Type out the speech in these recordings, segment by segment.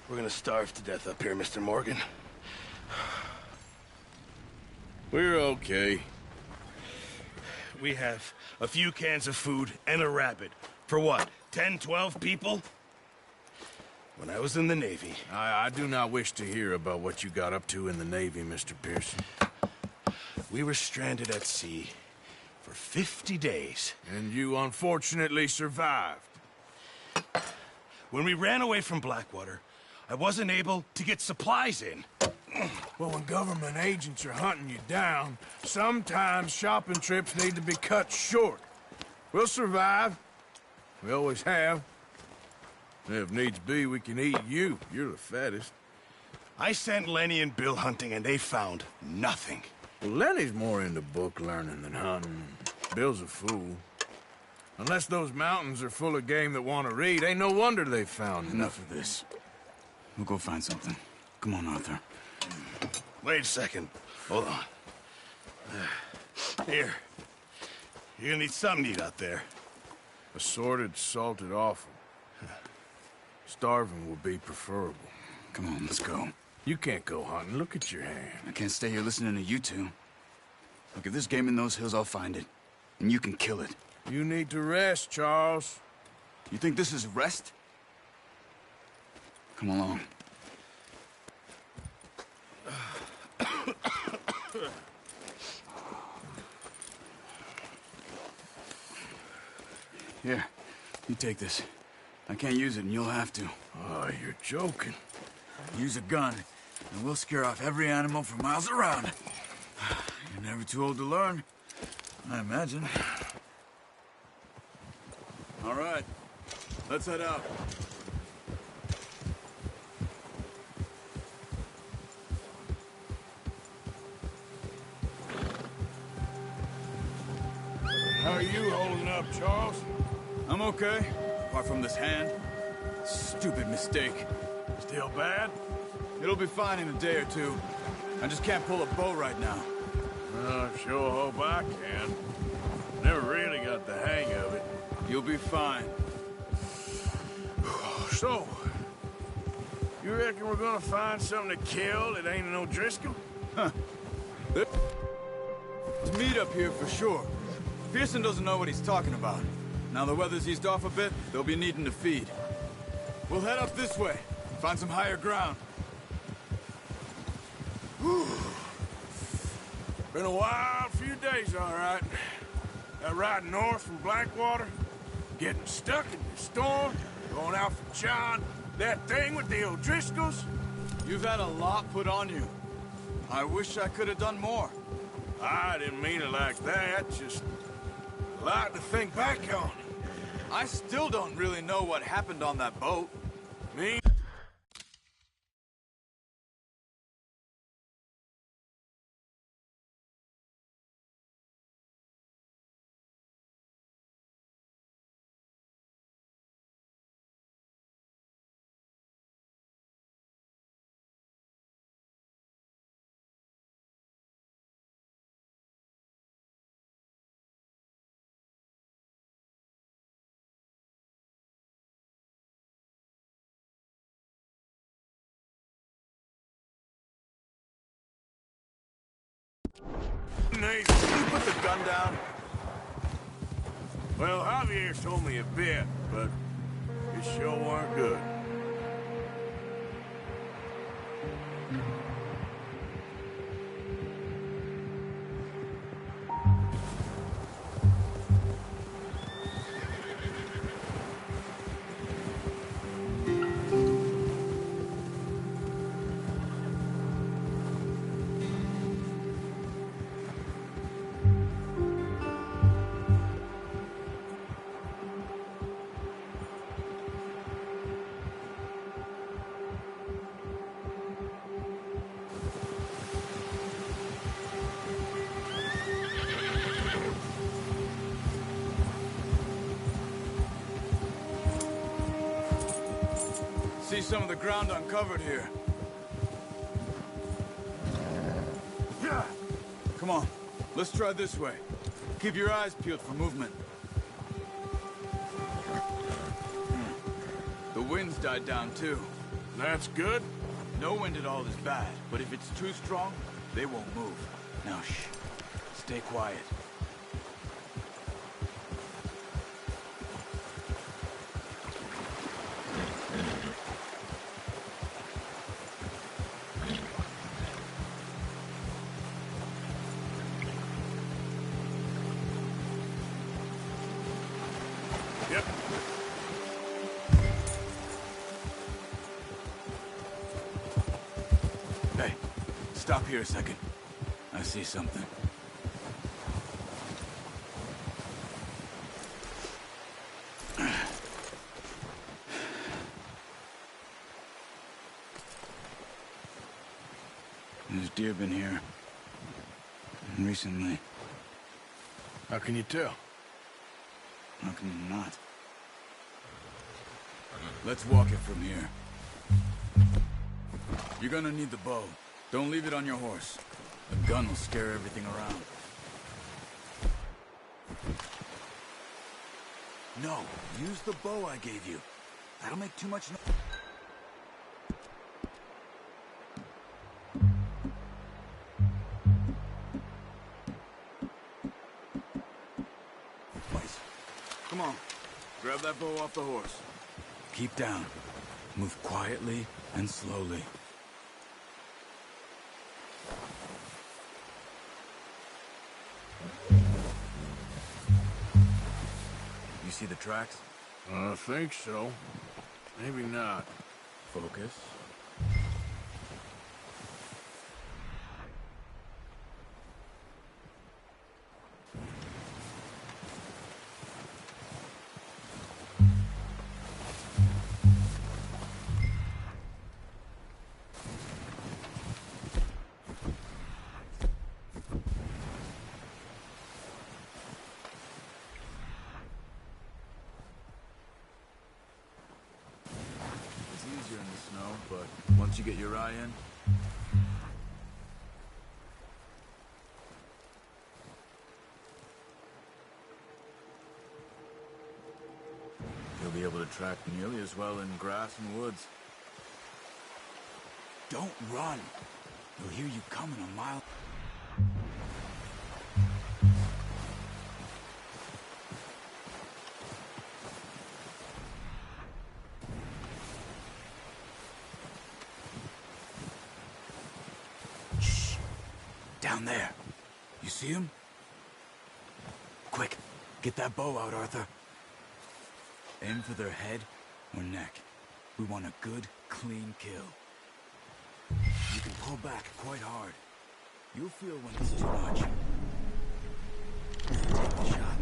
We're gonna starve to death up here, Mr. Morgan. We're okay. We have a few cans of food and a rabbit. For what, 10, 12 people? When I was in the Navy... I do not wish to hear about what you got up to in the Navy, Mr. Pearson. We were stranded at sea for 50 days. And you unfortunately survived. When we ran away from Blackwater, I wasn't able to get supplies in. Well, when government agents are hunting you down, sometimes shopping trips need to be cut short. We'll survive. We always have. If needs be, we can eat you. You're the fattest. I sent Lenny and Bill hunting, and they found nothing. Well, Lenny's more into book learning than hunting. Bill's a fool. Unless those mountains are full of game that want to read, ain't no wonder they found Enough of this. We'll go find something. Come on, Arthur. Wait a second. Hold on. Here. You're gonna need something to eat out there. Assorted, salted offal. Starving will be preferable. Come on, let's go. You can't go hunting. Look at your hand. I can't stay here listening to you two. Look, if there's game in those hills, I'll find it. And you can kill it. You need to rest, Charles. You think this is rest? Come along. Here, you take this. I can't use it, and you'll have to. Oh, you're joking. Use a gun, and we'll scare off every animal for miles around. You're never too old to learn, I imagine. All right, let's head out. How are you holding up, Charles? I'm okay, apart from this hand. Stupid mistake. Still bad? It'll be fine in a day or two. I just can't pull a bow right now. Sure hope I can. Never really got the hang of it. You'll be fine. So, you reckon we're gonna find something to kill that ain't no Driscoll? Huh. There's meat up here for sure. Pearson doesn't know what he's talking about. Now the weather's eased off a bit, they'll be needing to feed. We'll head up this way, find some higher ground. Whew. Been a wild few days, all right. That ride north from Blackwater, getting stuck in the storm, going out for John, that thing with the O'Driscolls. You've had a lot put on you. I wish I could have done more. I didn't mean it like that, just a lot to think back on. I still don't really know what happened on that boat. Me? Nate, can you put the gun down? Well, Javier told me a bit, but it sure weren't good. See some of the ground uncovered here. Come on, let's try this way. Keep your eyes peeled for movement. The wind's died down too. That's good. No wind at all is bad, but if it's too strong, they won't move. Now shh. Stay quiet. Yep. Hey, stop here a second. I see something. There's deer been here. Recently. How can you tell? How can you not? Let's walk it from here. You're gonna need the bow. Don't leave it on your horse. A gun will scare everything around. No, use the bow I gave you. That'll make too much noise. Come on, grab that bow off the horse. Keep down. Move quietly and slowly. You see the tracks? I think so. Maybe not. Focus. Easier in the snow, but once you get your eye in, you'll be able to track nearly as well in grass and woods. Don't run. They'll hear you coming a mile. Down there. You see him? Quick, get that bow out, Arthur. Aim for their head or neck. We want a good, clean kill. You can pull back quite hard. You'll feel when it's too much. Take the shot.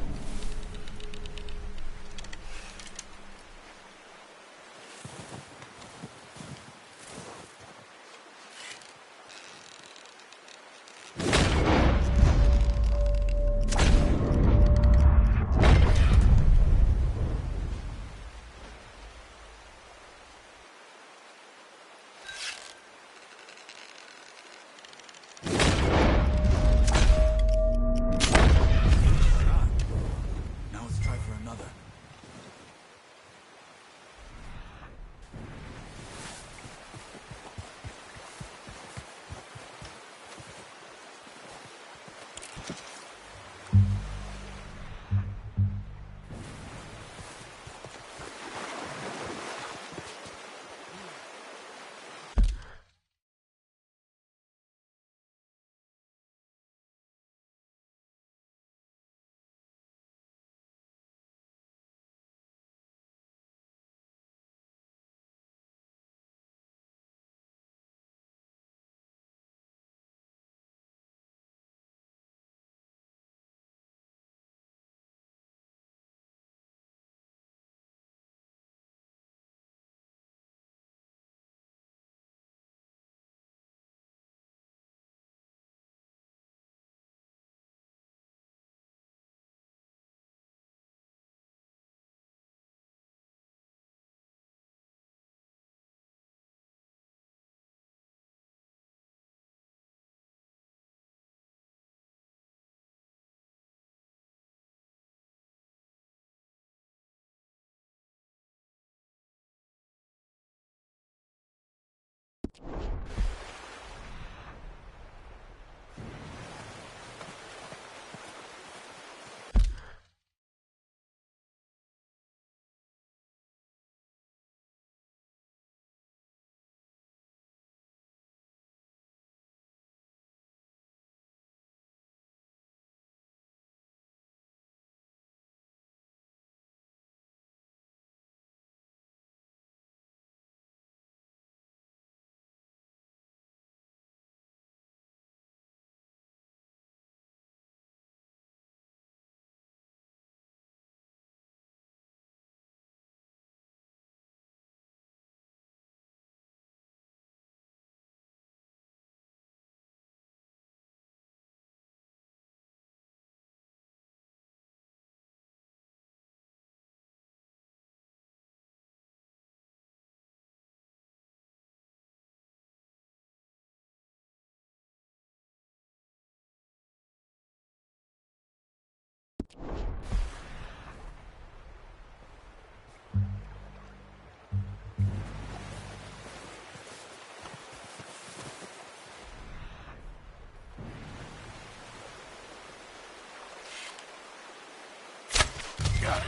Got it.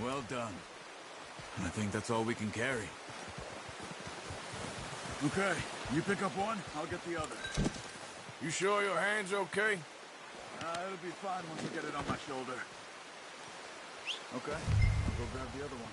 Well done. I think that's all we can carry. Okay, you pick up one, I'll get the other. You sure your hand's okay? It'll be fine once I get it on my shoulder. Okay, I'll go grab the other one.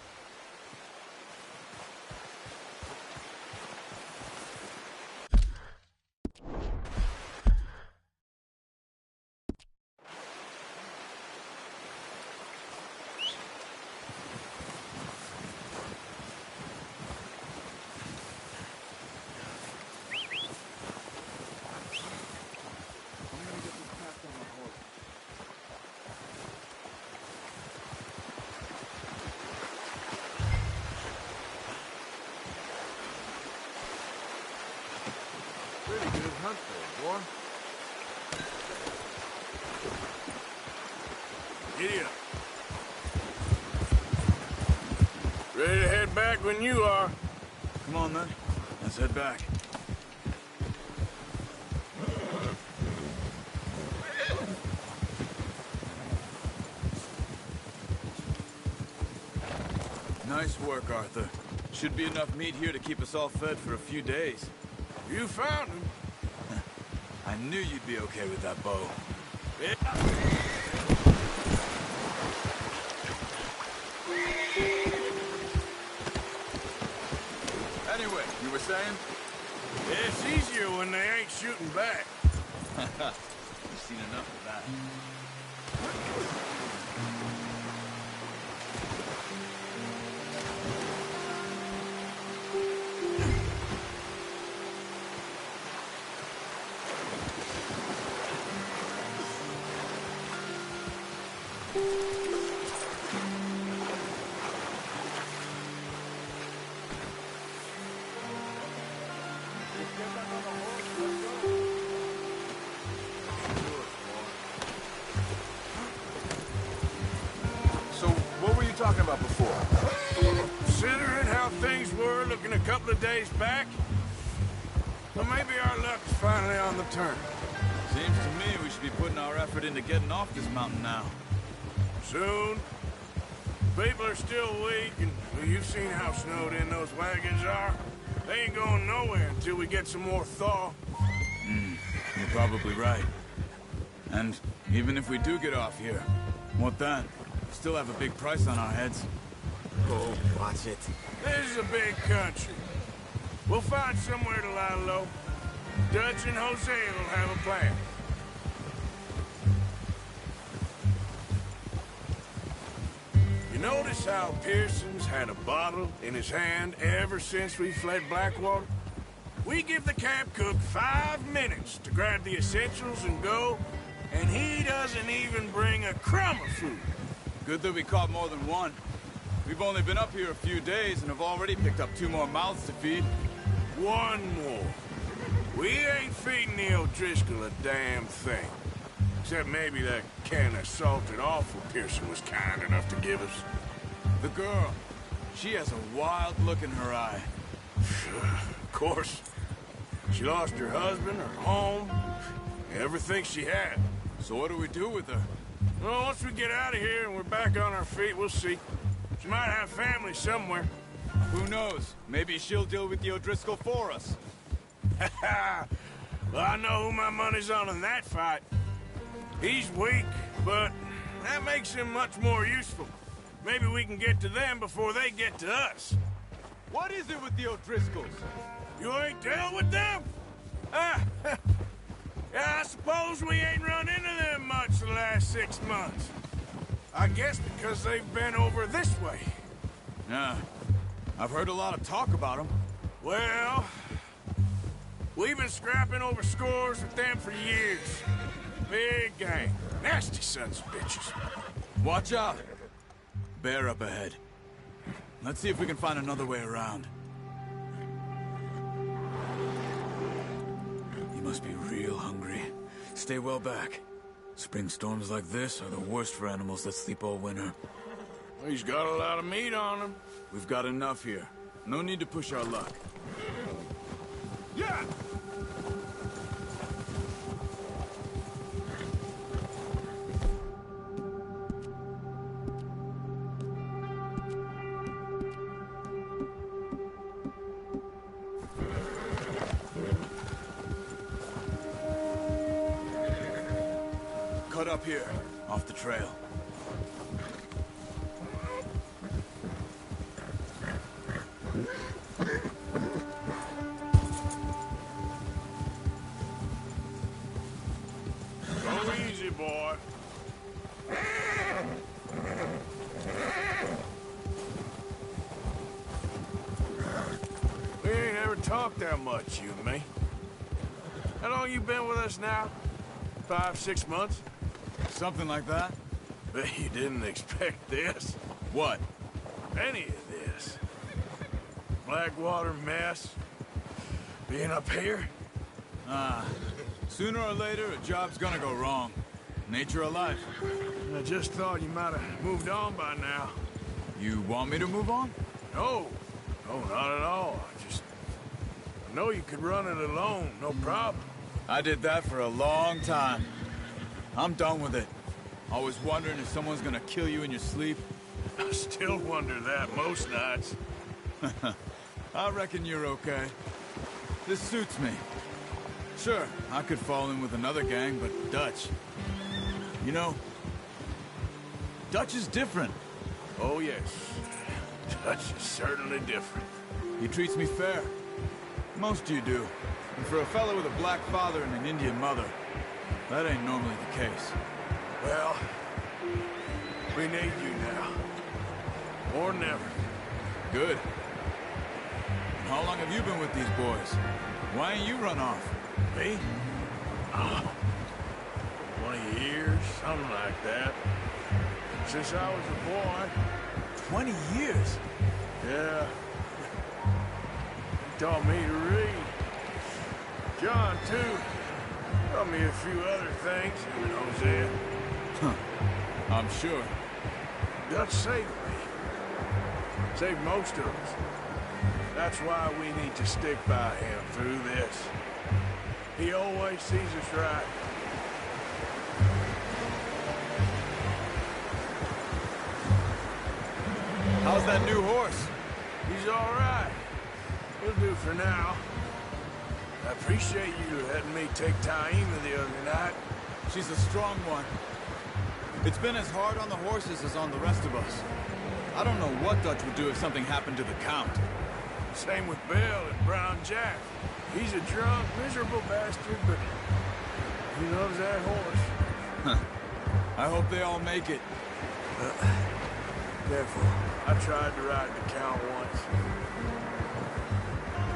Pretty good hunt there, boy. Giddy up. Ready to head back when you are. Come on then, let's head back. Nice work, Arthur. Should be enough meat here to keep us all fed for a few days. You found him. I knew you'd be okay with that bow. Yeah. Anyway, you were saying? It's easier when they ain't shooting back. You've seen enough of that. So, what were you talking about before? Considering how things were looking a couple of days back, well, maybe our luck's finally on the turn. Seems to me we should be putting our effort into getting off this mountain now. Soon. People are still weak, and well, you've seen how snowed in those wagons are. They ain't going nowhere until we get some more thaw. You're probably right. And even if we do get off here, what then? Still have a big price on our heads. Oh, watch it. This is a big country. We'll find somewhere to lie low. Dutch and Jose will have a plan. You notice how Pearson's had a bottle in his hand ever since we fled Blackwater? We give the camp cook 5 minutes to grab the essentials and go, and he doesn't even bring a crumb of food. Good that we caught more than one. We've only been up here a few days and have already picked up 2 more mouths to feed. One more. We ain't feeding the O'Driscoll a damn thing. Except maybe that can of salted offal Pearson was kind enough to give us. The girl. She has a wild look in her eye. Of course. She lost her husband, her home, everything she had. So what do we do with her? Well, once we get out of here and we're back on our feet, we'll see. She might have family somewhere. Who knows? Maybe she'll deal with the O'Driscoll for us. Well, I know who my money's on in that fight. He's weak, but that makes him much more useful. Maybe we can get to them before they get to us. What is it with the O'Driscolls? You ain't dealt with them? Ah, yeah, I suppose we ain't run into them much the last 6 months. I guess because they've been over this way. Yeah, I've heard a lot of talk about them. Well, we've been scrapping over scores with them for years. Big gang. Nasty sons of bitches. Watch out! Bear up ahead. Let's see if we can find another way around. You must be real hungry. Stay well back. Spring storms like this are the worst for animals that sleep all winter. He's got a lot of meat on him. We've got enough here. No need to push our luck. Yeah! Cut up here, off the trail. Go easy, boy. We ain't ever talked that much, you and me. How long you been with us now? 5, 6 months? Something like that? Bet you didn't expect this. What? Any of this. Blackwater mess. Being up here? Sooner or later, a job's gonna go wrong. Nature of life. I just thought you might have moved on by now. You want me to move on? No. No, not at all. I know you could run it alone, no problem. I did that for a long time. I'm done with it. Always wondering if someone's gonna kill you in your sleep. I still wonder that most nights. I reckon you're okay. This suits me. Sure, I could fall in with another gang, but Dutch... You know, Dutch is different. Oh, yes. Dutch is certainly different. He treats me fair. Most you do. And for a fellow with a black father and an Indian mother, that ain't normally the case. Well, we need you now. More than ever. Good. And how long have you been with these boys? Why ain't you run off? Me? Oh, 20 years, something like that. Since I was a boy. 20 years? Yeah. He taught me to read. John, too. Taught me a few other things, you know, Zed. I'm sure. Dutch saved me. Saved most of us. That's why we need to stick by him through this. He always sees us right. How's that new horse? He's all right. He'll do for now. I appreciate you letting me take Taima the other night. She's a strong one. It's been as hard on the horses as on the rest of us. I don't know what Dutch would do if something happened to the Count. Same with Bill and Brown Jack. He's a drunk, miserable bastard, but he loves that horse. I hope they all make it. Careful. I tried to ride the Count once.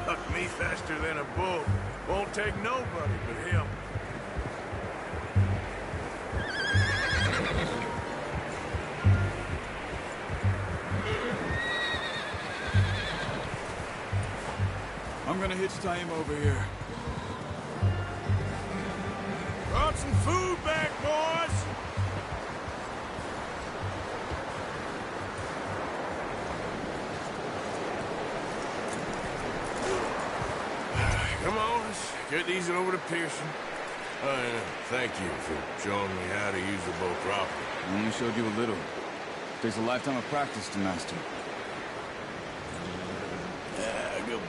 Bucked me faster than a bull. Won't take nobody but him. I'm gonna hitch Taima over here. Brought some food back, boys! Come on, let's Get these over to Pearson. Thank you for showing me how to use the boat properly. I only showed you a little. Takes a lifetime of practice to master. Yeah, good boy.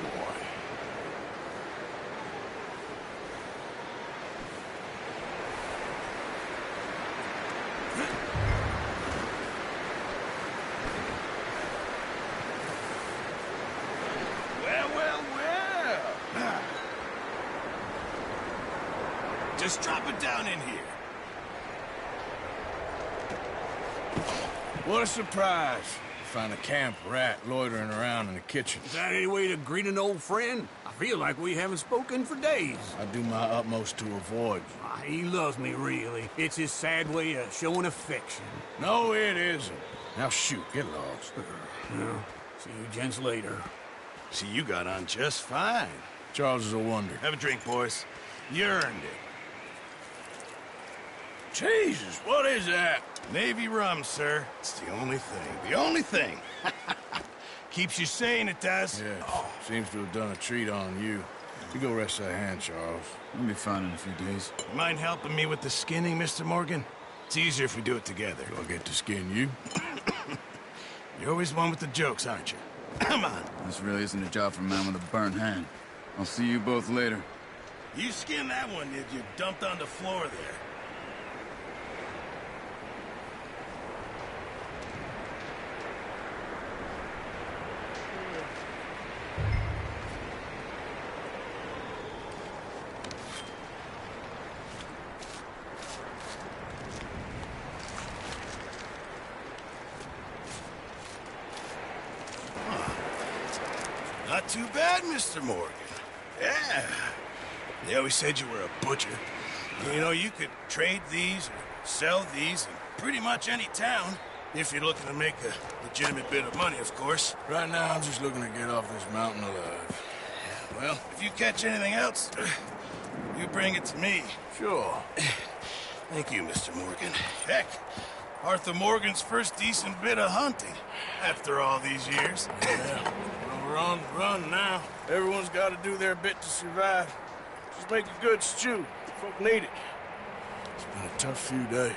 Well. Just drop it down in here. What a surprise. Find a camp rat loitering around in the kitchen. Is that any way to greet an old friend? I feel like we haven't spoken for days. I do my utmost to avoid you. He loves me, really. It's his sad way of showing affection. No, it isn't. Now shoot, get lost. Well, see you gents later. See, you got on just fine. Charles is a wonder. Have a drink, boys. You earned it. Jesus, what is that? Navy rum, sir. It's the only thing. The only thing. Keeps you sane, it does. Yeah, seems to have done a treat on you. You go rest that hand, Charles. I'll be fine in a few days. You mind helping me with the skinning, Mr. Morgan? It's easier if we do it together. Do I get to skin you? You're always one with the jokes, aren't you? Come on. This really isn't a job for a man with a burnt hand. I'll see you both later. You skinned that one that you dumped on the floor there. Not too bad, Mr. Morgan. Yeah. They always said you were a butcher. You know, you could trade these or sell these in pretty much any town, if you're looking to make a legitimate bit of money, of course. Right now, I'm just looking to get off this mountain alive. Well, if you catch anything else, you bring it to me. Sure. Thank you, Mr. Morgan. Heck, Arthur Morgan's first decent bit of hunting after all these years. Yeah. Well, we're on the run now. Everyone's got to do their bit to survive. Just make a good stew. Folk need it. It's been a tough few days.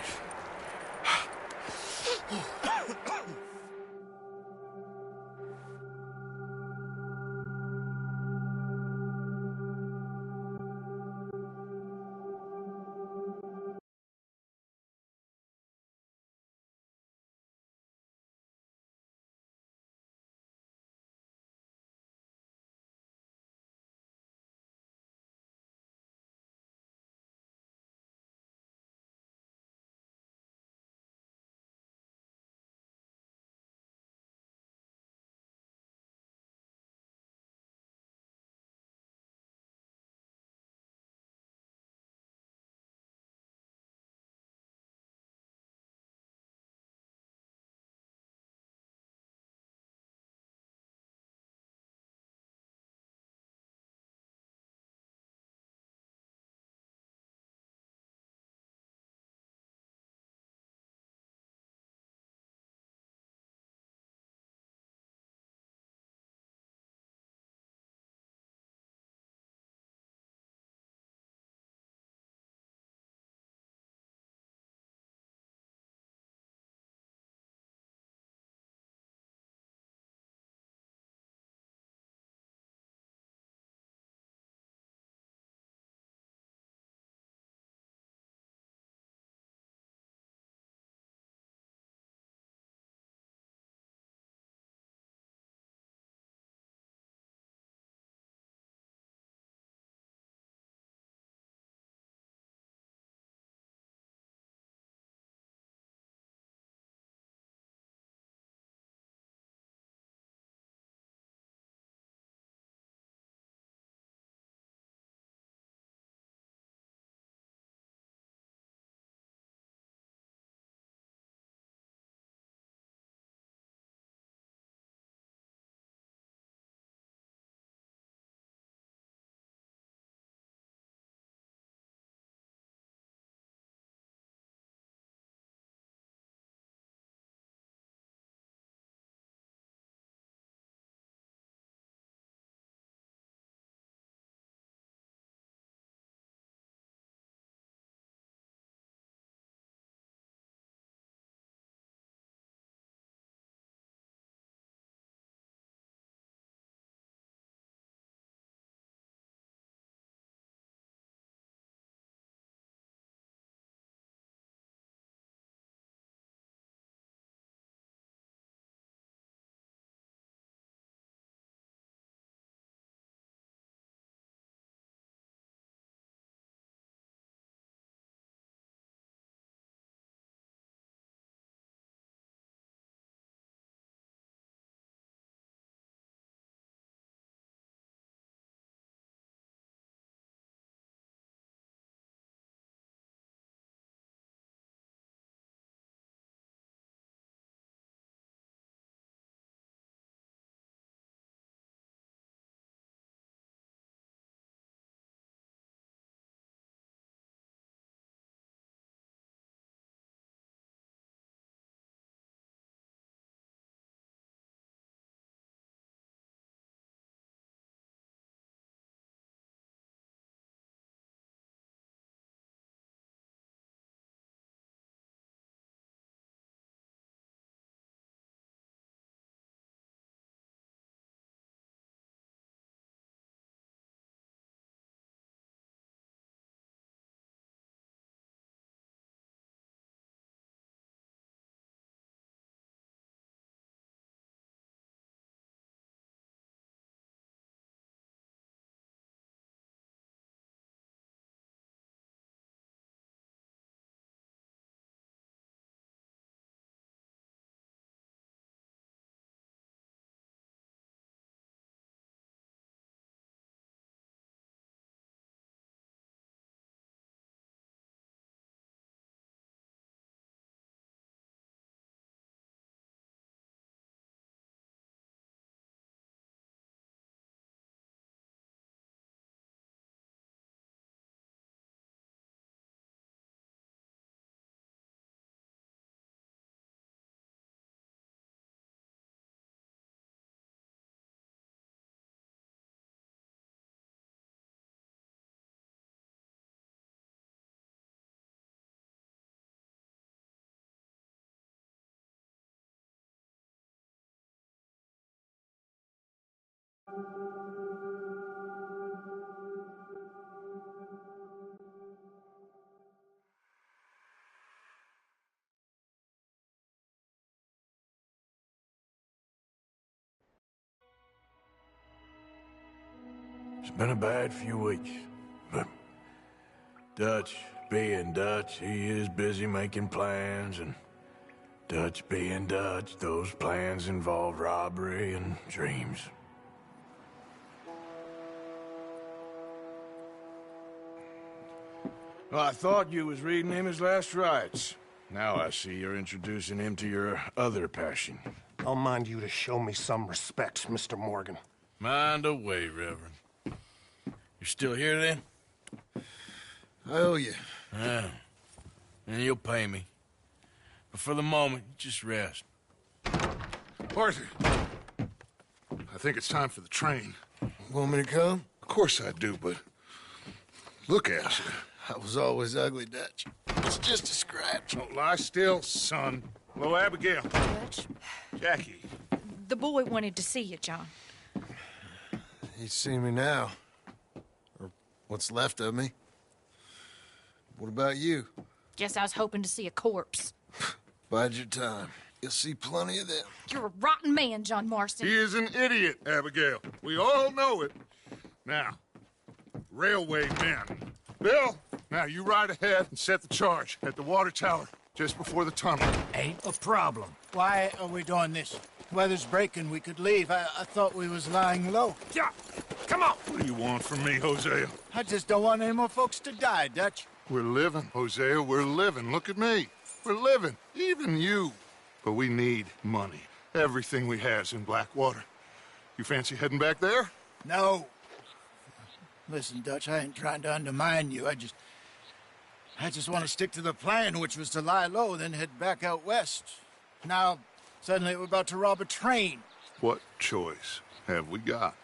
It's been a bad few weeks, but Dutch being Dutch, he is busy making plans, and Dutch being Dutch, those plans involve robbery and dreams. Well, I thought you was reading him his last rites. Now I see you're introducing him to your other passion. I'll mind you to show me some respect, Mr. Morgan. Mind away, Reverend. You're still here, then? I owe you. Yeah. And you'll pay me. But for the moment, just rest. Arthur, I think it's time for the train. Want me to come? Of course I do, but look at you. I was always ugly, Dutch. It's just a scratch. Don't lie still, son. Hello, Abigail. Dutch, Jackie. the boy wanted to see you, John. He's seen me now. Or what's left of me. What about you? Guess I was hoping to see a corpse. Bide your time. You'll see plenty of them. You're a rotten man, John Marston. He is an idiot, Abigail. We all know it. Now, railway men. Bill, now you ride ahead and set the charge at the water tower just before the tunnel. Ain't a problem. Why are we doing this? Weather's breaking. We could leave. I thought we was lying low. Yeah, come on. What do you want from me, Hosea? I just don't want any more folks to die, Dutch. We're living, Hosea. We're living. Look at me. We're living. Even you. But we need money. Everything we has in Blackwater. You fancy heading back there? No. Listen, Dutch, I ain't trying to undermine you. I just want to stick to the plan, which was to lie low, then head back out west. Now, suddenly we're about to rob a train. What choice have we got?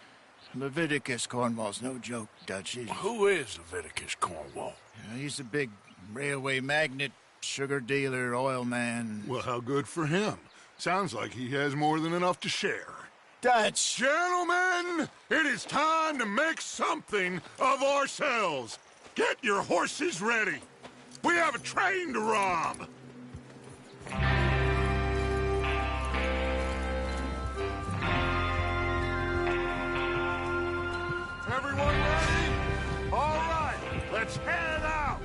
Leviticus Cornwall's no joke, Dutch. Who is Leviticus Cornwall? He's a big railway magnate, sugar dealer, oil man. Well, how good for him. Sounds like he has more than enough to share. Dutch! Gentlemen, it is time to make something of ourselves. Get your horses ready. We have a train to rob. Everyone ready? All right, let's head out.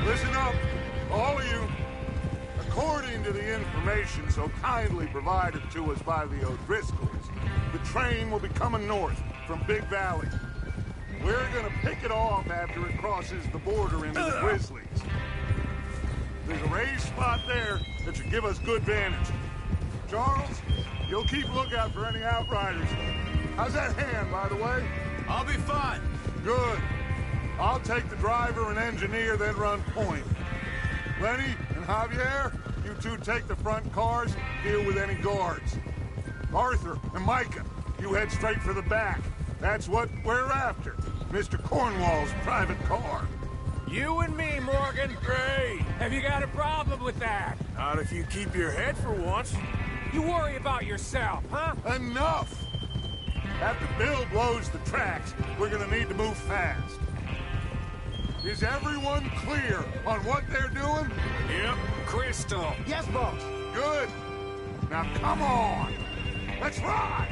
Listen up, all of you. According to the information so kindly provided to us by the O'Driscolls, the train will be coming north from Big Valley. We're gonna pick it off after it crosses the border into the Grizzlies. There's a raised spot there that should give us good vantage. Charles, you'll keep lookout for any outriders. How's that hand, by the way? I'll be fine. Good. I'll take the driver and engineer, then run point. Lenny and Javier, you two take the front cars, deal with any guards. Arthur and Micah, you head straight for the back. That's what we're after. Mr. Cornwall's private car. You and me, Morgan. Great. Have you got a problem with that? Not if you keep your head for once. You worry about yourself, huh? Enough! After Bill blows the tracks, we're gonna need to move fast. Is everyone clear on what they're doing? Yep. Crystal. Yes, boss. Good. Now come on. Let's ride.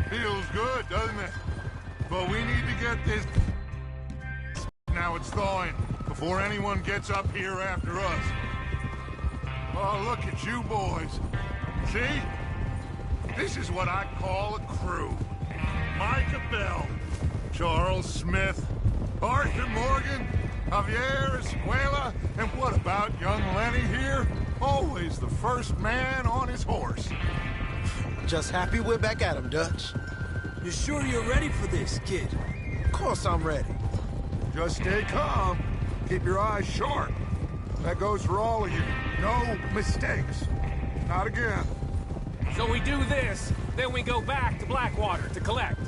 Feels good, doesn't it? But we need to get this... Now it's thawing, before anyone gets up here after us. Oh, look at you boys. See? This is what I call a crew. Micah Bell, Charles Smith, Arthur Morgan, Javier Escuela, and what about young Lenny here? Always the first man on his horse. Just happy we're back at him, Dutch. You sure you're ready for this, kid? Of course I'm ready. Just stay calm. Keep your eyes sharp. That goes for all of you. No mistakes. Not again. So we do this, then we go back to Blackwater to collect.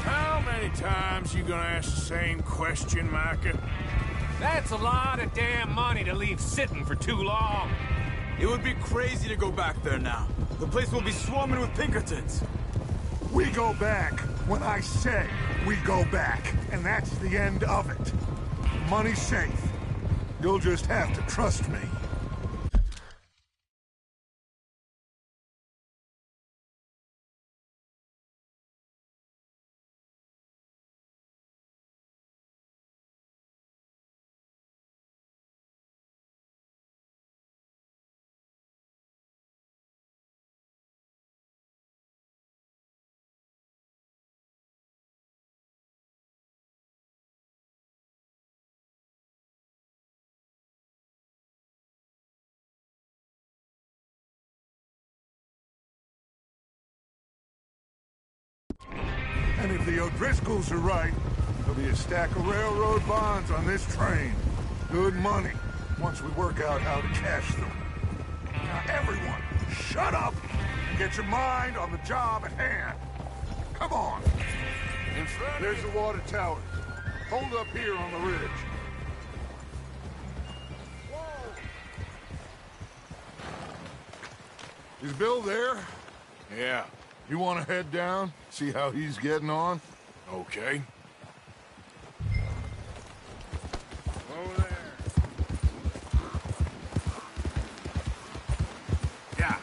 How many times you gonna ask the same question, Micah? That's a lot of damn money to leave sitting for too long. It would be crazy to go back there now. The place will be swarming with Pinkertons. We go back when I say we go back, and that's the end of it. Money's safe. You'll just have to trust me. the O'Driscolls are right, there'll be a stack of railroad bonds on this train. Good money, once we work out how to cash them. Now, everyone, shut up and get your mind on the job at hand. Come on. In front There's the water towers. Hold up here on the ridge. Is Bill there? Yeah. You want to head down, see how he's getting on? Okay. Over there. Yeah.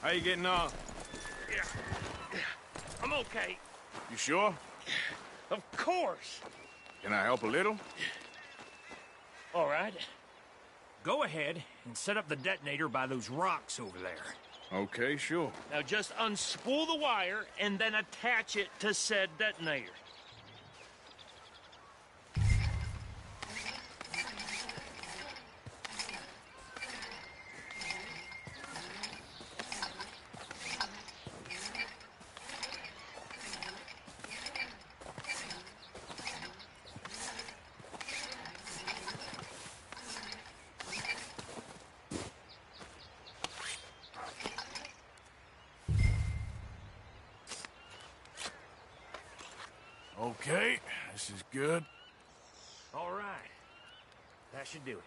How you getting on? Yeah. I'm okay. You sure? Of course. Can I help a little? All right. Go ahead and set up the detonator by those rocks over there. Okay, sure. Now just unspool the wire and then attach it to said detonator. Okay, this is good. All right. That should do it.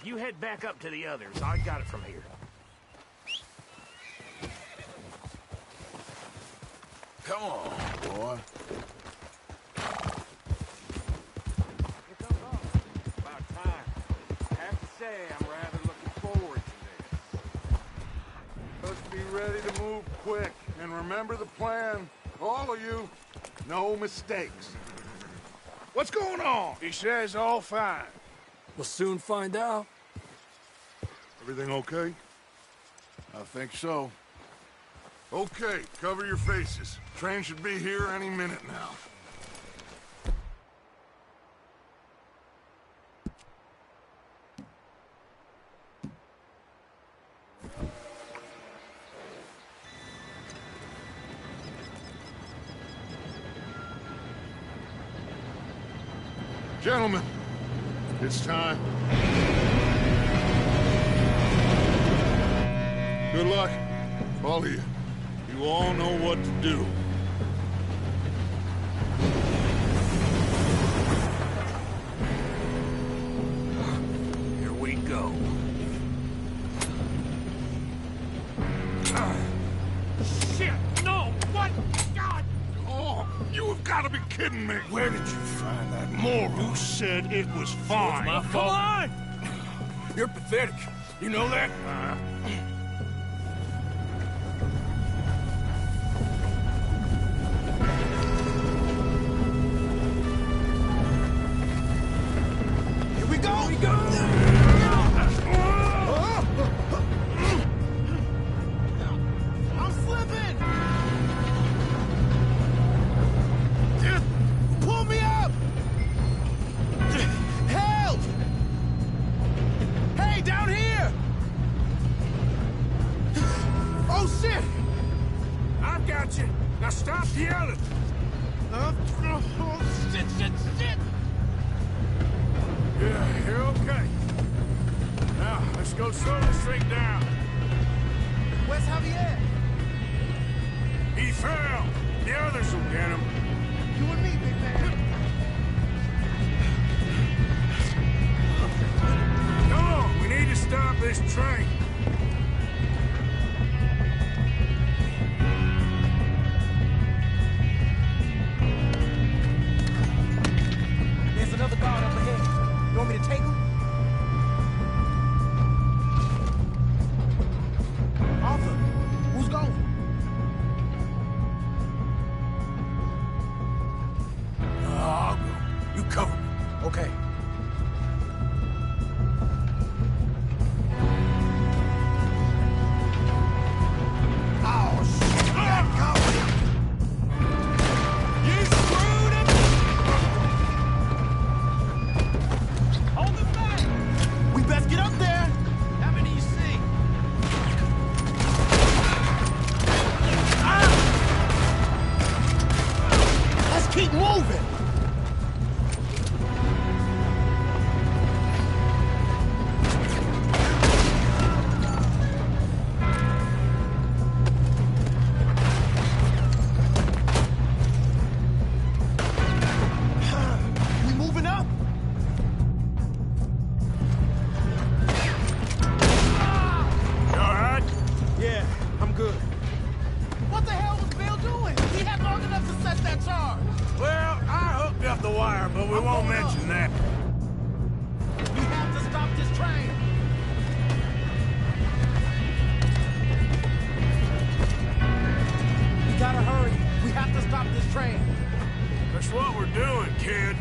You head back up to the others. I got it from here. Come on, boy. Here comes off. About time. I have to say, I'm rather looking forward to this. Let's be ready to move quick. And remember the plan. All of you, no mistakes. What's going on? He says all fine. We'll soon find out. Everything okay? I think so. Okay, cover your faces. Train should be here any minute now. Gentlemen, it's time. Good luck, all of you. You all know what to do. Here we go. Shit! No! What? God! Oh, you have got to be kidding me. Where did you find that moron? You said it was fine. My fault. Come on! You're pathetic. You know that? Here we go! Here we go! I'm slipping! Pull me up! Help! Hey, down here! Oh, shit! I've got you. Now stop yelling. Oh, shit, shit, shit! Yeah, you're okay. Now, let's go slowly straight down. Where's Javier? He fell. The others will get him. You and me, big man. Come on, we need to stop this train. There's another guard up ahead. You want me to take him? Arthur, who's going? I'll go. You cover me. Okay. Move it! We moving up? You all right? Yeah, I'm good. What the hell was Bill doing? He had long enough to set that charge. Well, I hooked up the wire, but we won't mention that. We have to stop this train. We gotta hurry. We have to stop this train. That's what we're doing, kid.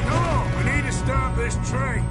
Come on, we need to stop this train.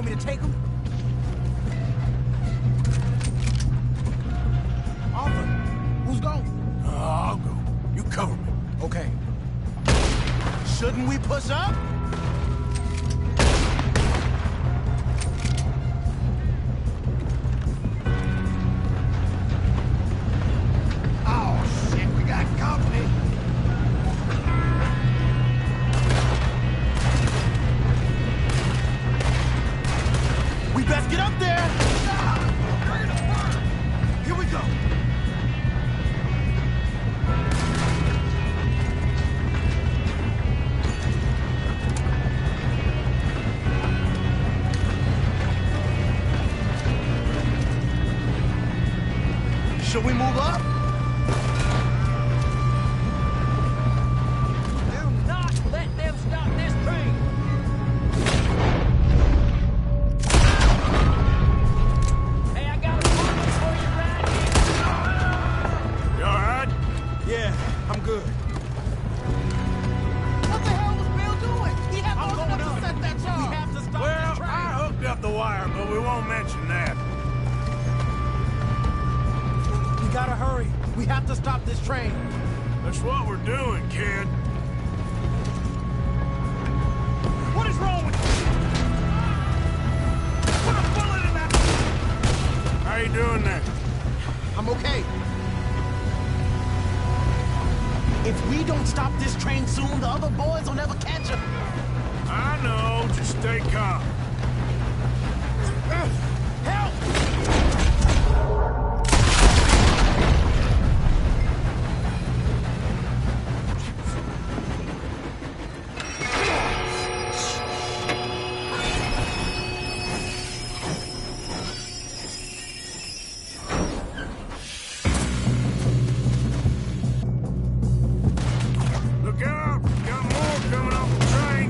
want me to take him? Arthur, who's going? I'll go. You cover me. Okay. Shouldn't we push up? Oh, shit, we got company. We best get up there! Here we go. Should we move up? Do not let them stop this train! wire, but we won't mention that. We gotta hurry. We have to stop this train. That's what we're doing, kid. What is wrong with you? Put a bullet in that... How you doing there? I'm okay. If we don't stop this train soon, the other boys will never catch him. I know, just stay calm. Help! Look out! Got more coming off the train.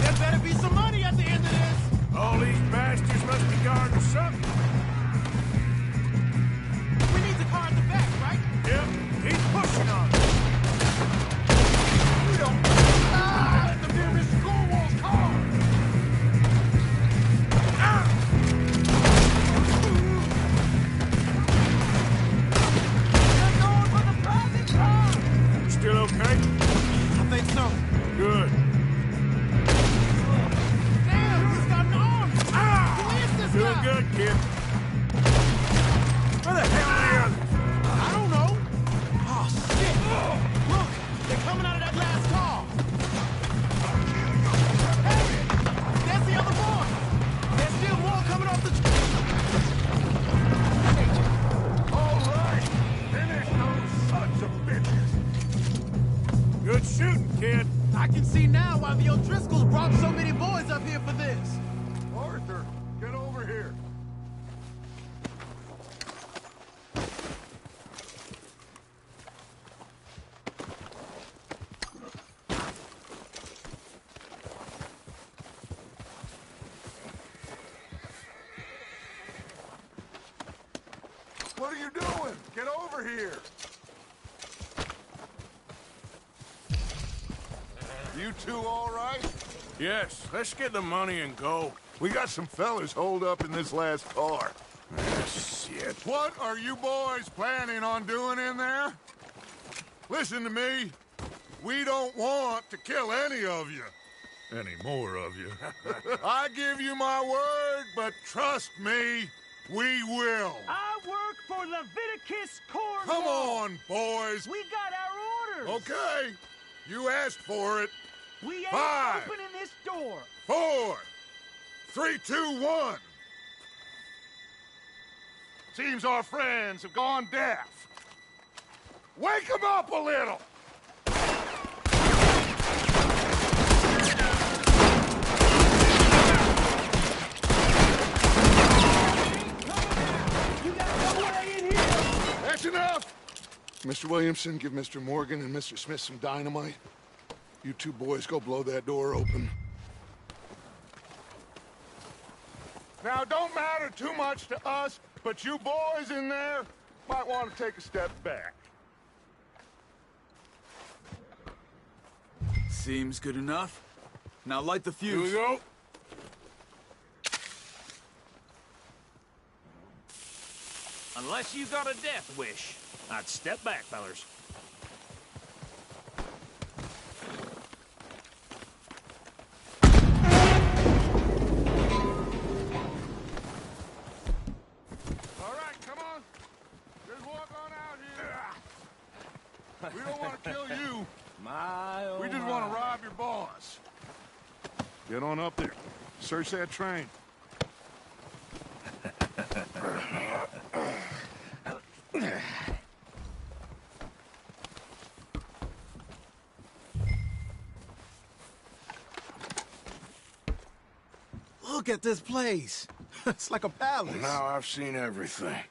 There better be some money at the end of this. All these bastards must be guarding something. We need the car at the back, right? Yep, he's pushing on us. We don't... Let them near Miss Schoolwall's car! They're going for the private car! Still okay? I think so. Good. Damn, he's got an arm! Who is this Doing guy? good, kid. Where the hell are the others? I don't know. Oh, shit! Look, they're coming out of that last car. Hey, there's the other boy. There's still more coming off the... All right. Finish those sons of bitches. Good shooting, kid. I can see now why the O'Driscolls brought so many boys up here for this. Arthur, get over here. What are you doing? Get over here. You two all right? Yes, let's get the money and go. We got some fellas holed up in this last car. Shit. What are you boys planning on doing in there? Listen to me. We don't want to kill any of you. Any more of you. I give you my word, but trust me, we will. I work for Leviticus Cornwall. Come on, boys. We got our orders. Okay. You asked for it. We ain't 5, opening this door. 4, 3, 2, 1. Seems our friends have gone deaf. Wake them up a little. You got no way in here. That's enough. Mr. Williamson, give Mr. Morgan and Mr. Smith some dynamite. You two boys go blow that door open. Now, don't matter too much to us, but you boys in there might want to take a step back. Seems good enough. Now light the fuse. Here we go. Unless you got a death wish, I'd step back, fellers. All right, come on. Just walk on out here. We don't want to kill you. We just want to rob your boss. Get on up there. Search that train. Look at this place. It's like a palace. Now I've seen everything.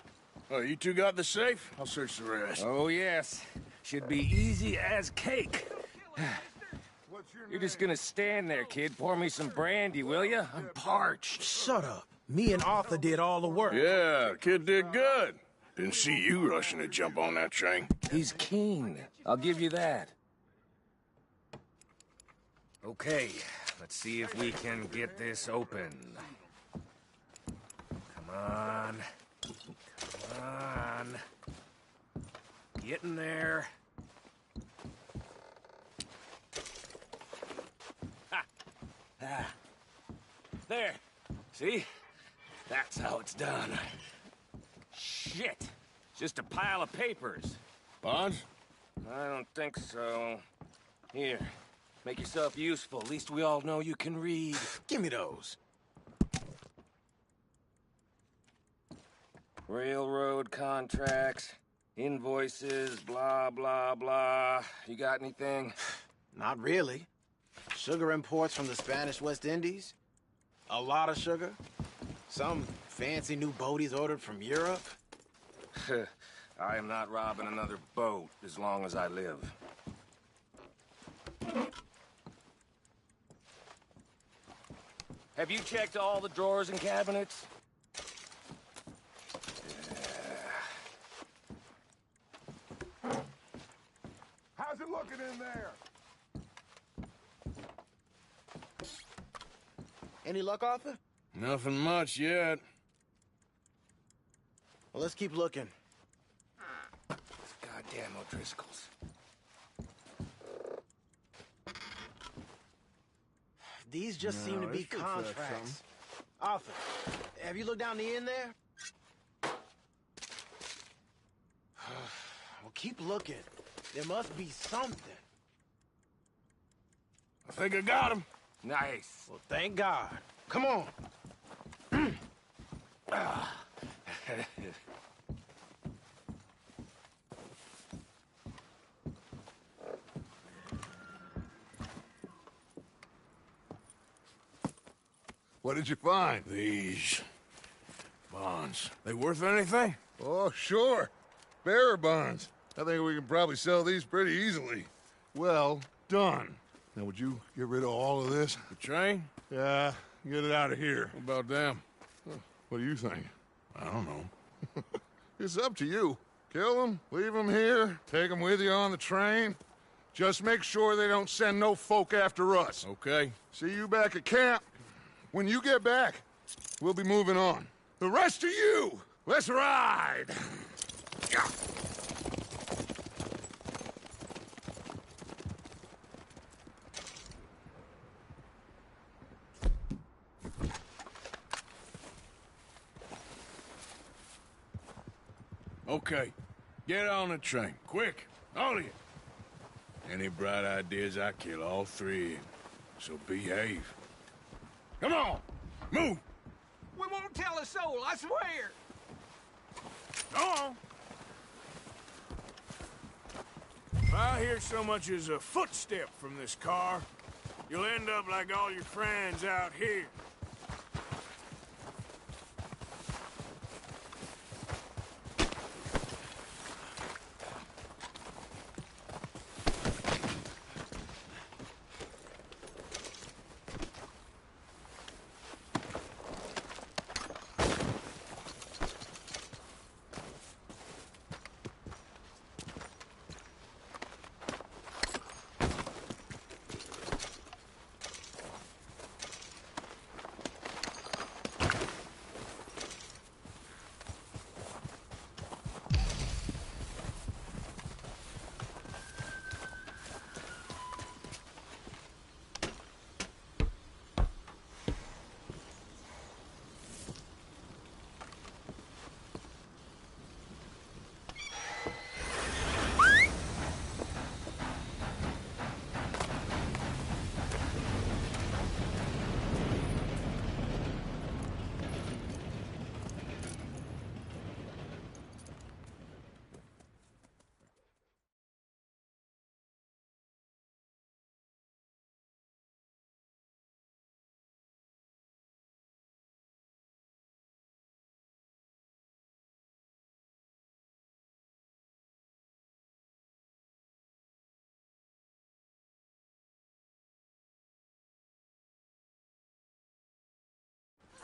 Oh, you two got the safe? I'll search the rest. Oh, yes. Should be easy as cake. You're just gonna stand there, kid. Pour me some brandy, will you? I'm parched. Shut up. Me and Arthur did all the work. Yeah, kid did good. Didn't see you rushing to jump on that train. He's keen. I'll give you that. Okay, Let's see if we can get this open. Come on. Come on. Get in there. Ha! Ah. There. See? That's how it's done. Shit! Just a pile of papers. Bonds? I don't think so. Here, make yourself useful. At least we all know you can read. Give me those. Railroad contracts, invoices, blah, blah, blah. You got anything? Not really. Sugar imports from the Spanish West Indies. A lot of sugar. Some fancy new boat he's ordered from Europe. I am not robbing another boat as long as I live. Have you checked all the drawers and cabinets? How's it looking in there? Any luck, Arthur? Nothing much yet. Well, let's keep looking. Goddamn O'Driscolls. These just seem to be contracts. Arthur, have you looked down the end there? Well, keep looking. There must be something. I think I got him. Nice. Well, thank God. Come on. What did you find? These bonds. They worth anything? Oh, sure. Bearer bonds. I think we can probably sell these pretty easily. Well done. Now, would you get rid of all of this? The train? Yeah, get it out of here. What about them? What do you think? I don't know. It's up to you. Kill them, leave them here, take them with you on the train. Just make sure they don't send no folk after us. Okay. See you back at camp. When you get back, we'll be moving on. The rest of you, let's ride! Yeah. Okay. Get on the train. Quick. All of you. Any bright ideas, I kill all three of you. So behave. Come on! Move! We won't tell a soul, I swear! Go on! If I hear so much as a footstep from this car, you'll end up like all your friends out here.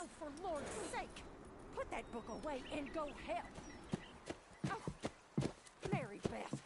Oh, for Lord's sake! Put that book away and go help! Oh, Mary Beth.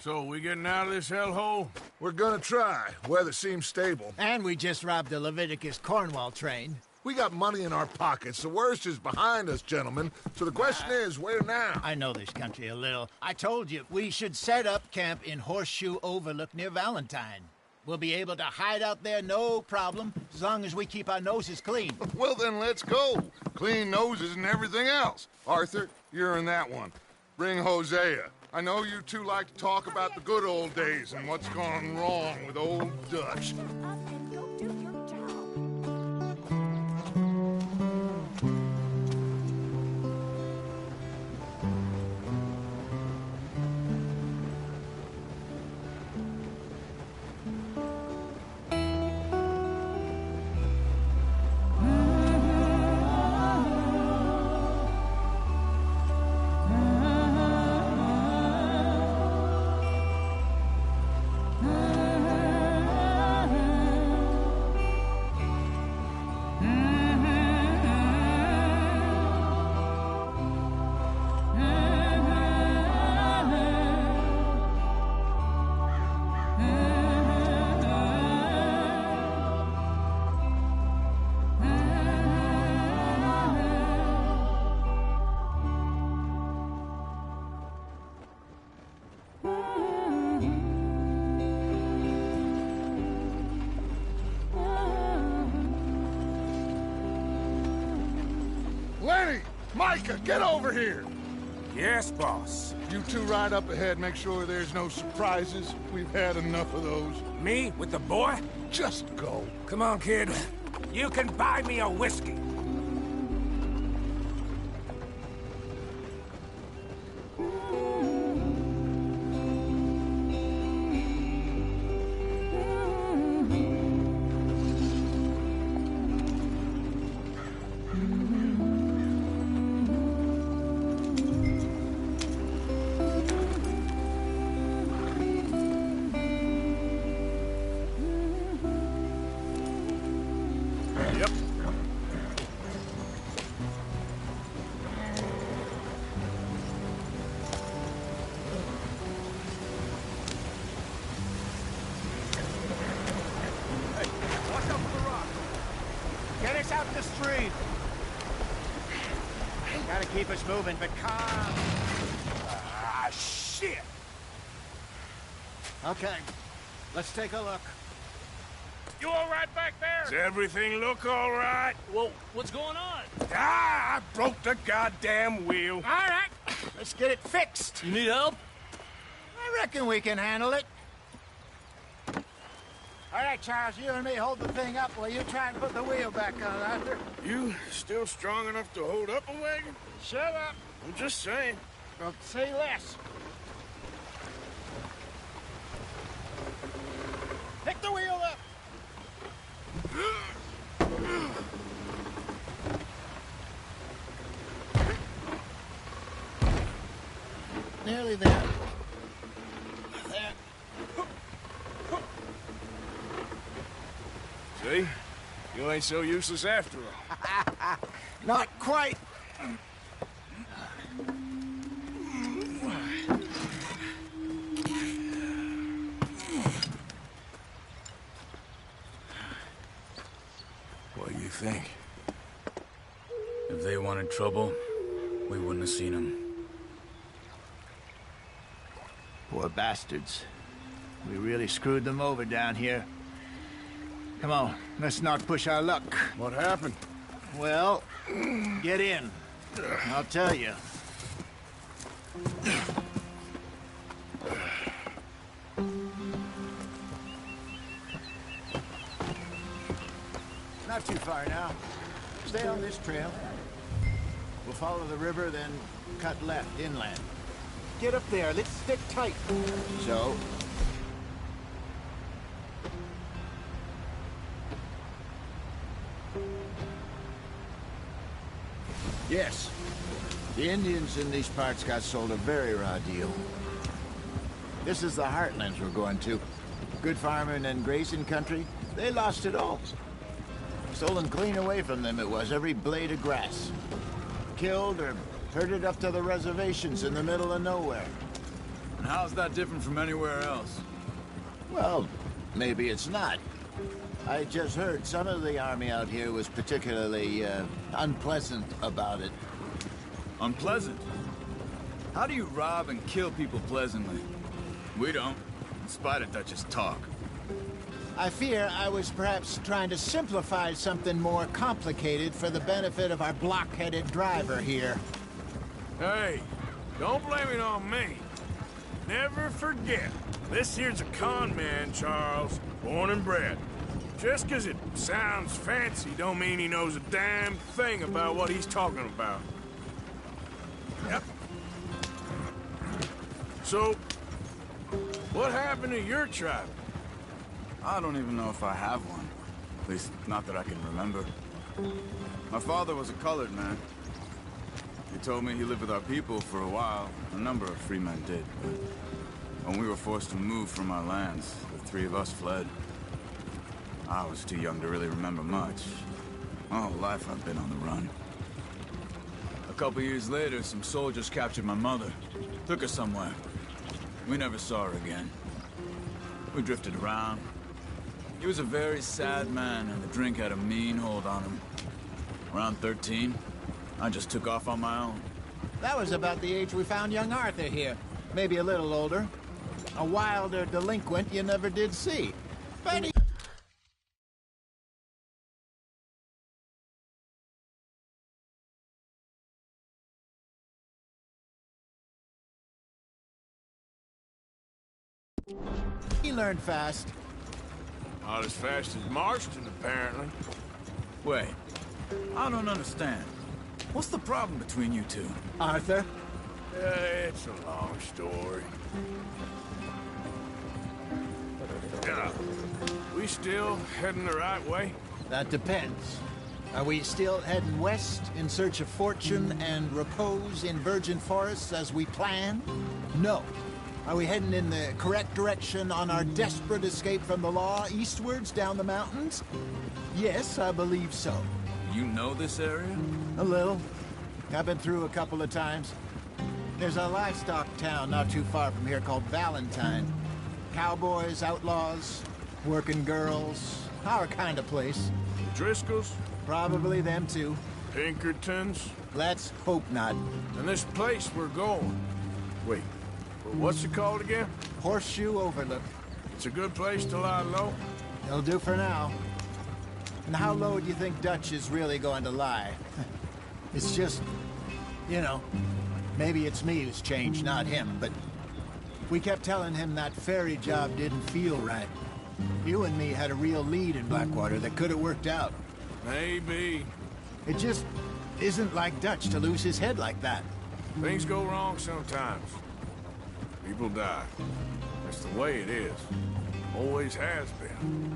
So, we getting out of this hellhole? We're gonna try. Weather seems stable. And we just robbed the Leviticus Cornwall train. We got money in our pockets. The worst is behind us, gentlemen. So the question is, where now? I know this country a little. I told you, we should set up camp in Horseshoe Overlook near Valentine. We'll be able to hide out there, no problem, as long as we keep our noses clean. Well, then let's go. Clean noses and everything else. Arthur, you're in that one. Bring Hosea. I know you two like to talk about the good old days and what's gone wrong with old Dutch. And go do your job. Lenny! Micah, get over here! Yes, boss. You two ride up ahead, make sure there's no surprises. We've had enough of those. Me with the boy? Just go. Come on, kid. You can buy me a whiskey. Yep. Watch out for the rock. Get us out in the stream. Gotta keep us moving, but calm. Ah, shit! Okay, let's take a look. You all right back there? Does everything look all right? Well, what's going on? Ah, I broke the goddamn wheel. All right, let's get it fixed. You need help? I reckon we can handle it. All right, Charles, you and me hold the thing up while you try and put the wheel back on, Arthur. You still strong enough to hold up a wagon? Shut up. I'm just saying. Don't say less. Pick the wheel up. Nearly there. There. See? You ain't so useless after all. Not quite. What do you think? If they wanted trouble, we wouldn't have seen them. Poor bastards. We really screwed them over down here. Come on, let's not push our luck. What happened? Well, get in. I'll tell you. Not too far now. Stay on this trail. We'll follow the river, then cut left inland. Get up there. Let's stick tight. So. Yes. The Indians in these parts got sold a very raw deal. This is the heartlands we're going to. Good farming and grazing country. They lost it all. Stolen clean away from them it was, every blade of grass. Killed or herded up to the reservations in the middle of nowhere. And how's that different from anywhere else? Well, maybe it's not. I just heard some of the army out here was particularly, unpleasant about it. Unpleasant? How do you rob and kill people pleasantly? We don't, in spite of Dutch's talk. I fear I was perhaps trying to simplify something more complicated for the benefit of our block-headed driver here. Hey, don't blame it on me. Never forget, this here's a con man, Charles, born and bred. Just 'cause it sounds fancy don't mean he knows a damn thing about what he's talking about. Yep. So, what happened to your tribe? I don't even know if I have one. At least, not that I can remember. My father was a colored man. He told me he lived with our people for a while. A number of free men did, but when we were forced to move from our lands, the three of us fled. I was too young to really remember much. My whole life I've been on the run. A couple years later, some soldiers captured my mother. Took her somewhere. We never saw her again. We drifted around. He was a very sad man, and the drink had a mean hold on him. Around 13, I just took off on my own. That was about the age we found young Arthur here. Maybe a little older. A wilder delinquent you never did see. But he learned fast. Not as fast as Marston, apparently. Wait, I don't understand. What's the problem between you two? Arthur? It's a long story. Yeah. We still heading the right way? That depends. Are we still heading west in search of fortune and repose in virgin forests as we planned? No. Are we heading in the correct direction on our desperate escape from the law eastwards down the mountains? Yes, I believe so. You know this area? A little. I've been through a couple of times. There's a livestock town not too far from here called Valentine. Cowboys, outlaws, working girls, our kind of place. Driscolls? Probably them too. Pinkertons? Let's hope not. And this place we're going. Wait, what's it called again? Horseshoe Overlook. It's a good place to lie low? It'll do for now. And how low do you think Dutch is really going to lie? It's just, you know, maybe it's me who's changed, not him, but we kept telling him that ferry job didn't feel right. You and me had a real lead in Blackwater that could have worked out. Maybe. It just isn't like Dutch to lose his head like that. Things go wrong sometimes. People die. That's the way it is. Always has been.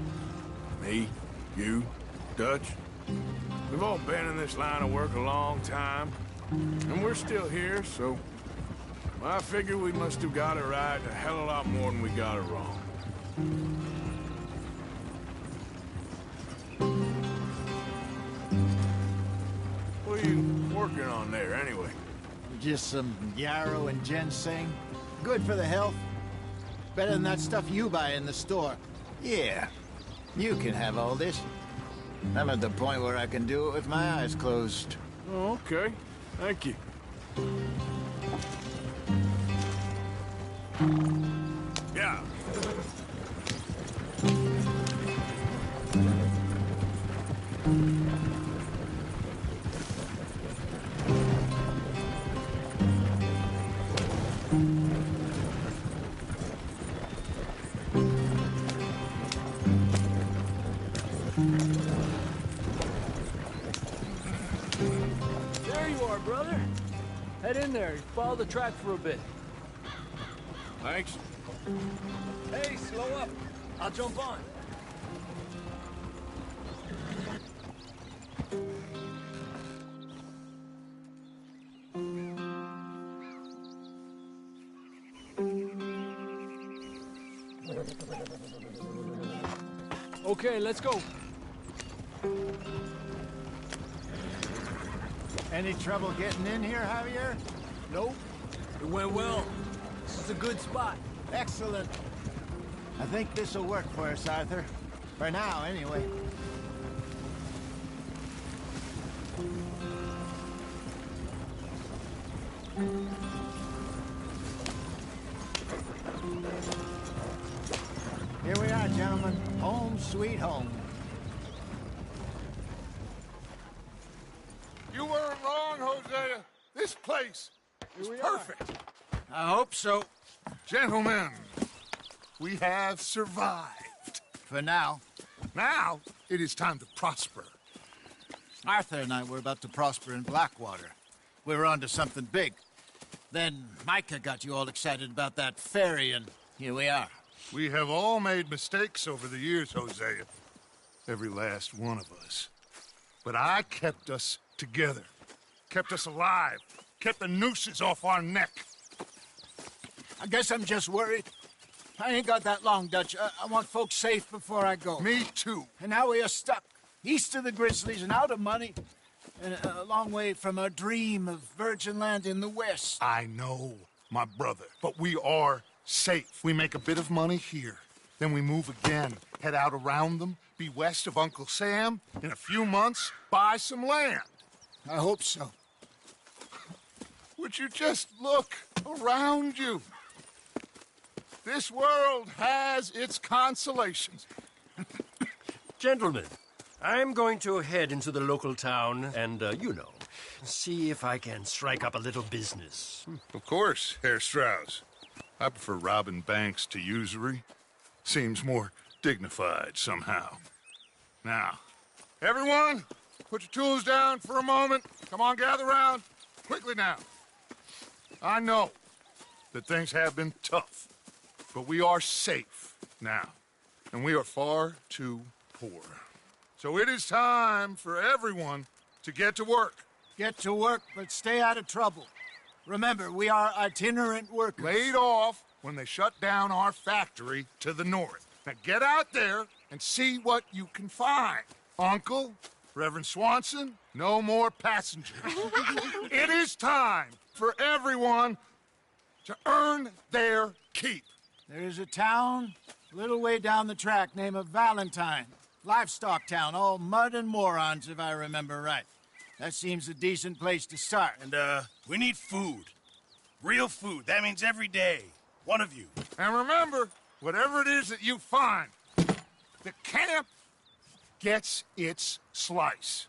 Me, you, Dutch. We've all been in this line of work a long time. And we're still here, so... I figure we must have got it right a hell of a lot more than we got it wrong. What are you working on there, anyway? Just some yarrow and ginseng. Good for the health. Better than that stuff you buy in the store. Yeah, you can have all this. I'm at the point where I can do it with my eyes closed. Oh, okay. Thank you. Yeah. There you are, brother. Head in there. Follow the track for a bit. Thanks. Hey, slow up. I'll jump on. Okay, let's go. Any trouble getting in here, Javier? Nope. It went well. is a good spot. Excellent. I think this'll work for us, Arthur. For now, anyway. Here we are, gentlemen. Home sweet home. You weren't wrong, Hosea. This place is perfect. I hope so. Gentlemen, we have survived. For now. Now, it is time to prosper. Arthur and I were about to prosper in Blackwater. We were onto something big. Then Micah got you all excited about that ferry, and here we are. We have all made mistakes over the years, Hosea. Every last one of us. But I kept us together. Kept us alive. Kept the nooses off our neck. I guess I'm just worried. I ain't got that long, Dutch. I want folks safe before I go. Me too. And now we are stuck. East of the Grizzlies and out of money. And a long way from our dream of virgin land in the west. I know, my brother. But we are safe. We make a bit of money here. Then we move again. Head out around them. Be west of Uncle Sam. In a few months, buy some land. I hope so. Would you just look around you? This world has its consolations. Gentlemen, I'm going to head into the local town and, see if I can strike up a little business. Of course, Herr Strauss. I prefer robbing banks to usury. Seems more dignified somehow. Now, everyone, put your tools down for a moment. Come on, gather round. Quickly now. I know that things have been tough, but we are safe now, and we are far too poor. So it is time for everyone to get to work. Get to work, but stay out of trouble. Remember, we are itinerant workers. Laid off when they shut down our factory to the north. Now get out there and see what you can find. Uncle, Reverend Swanson, no more passengers. It is time for everyone to earn their keep. There is a town a little way down the track named Valentine. Livestock town, all mud and morons, if I remember right. That seems a decent place to start. And, we need food. Real food. That means every day. One of you. And remember, whatever it is that you find, the camp gets its slice.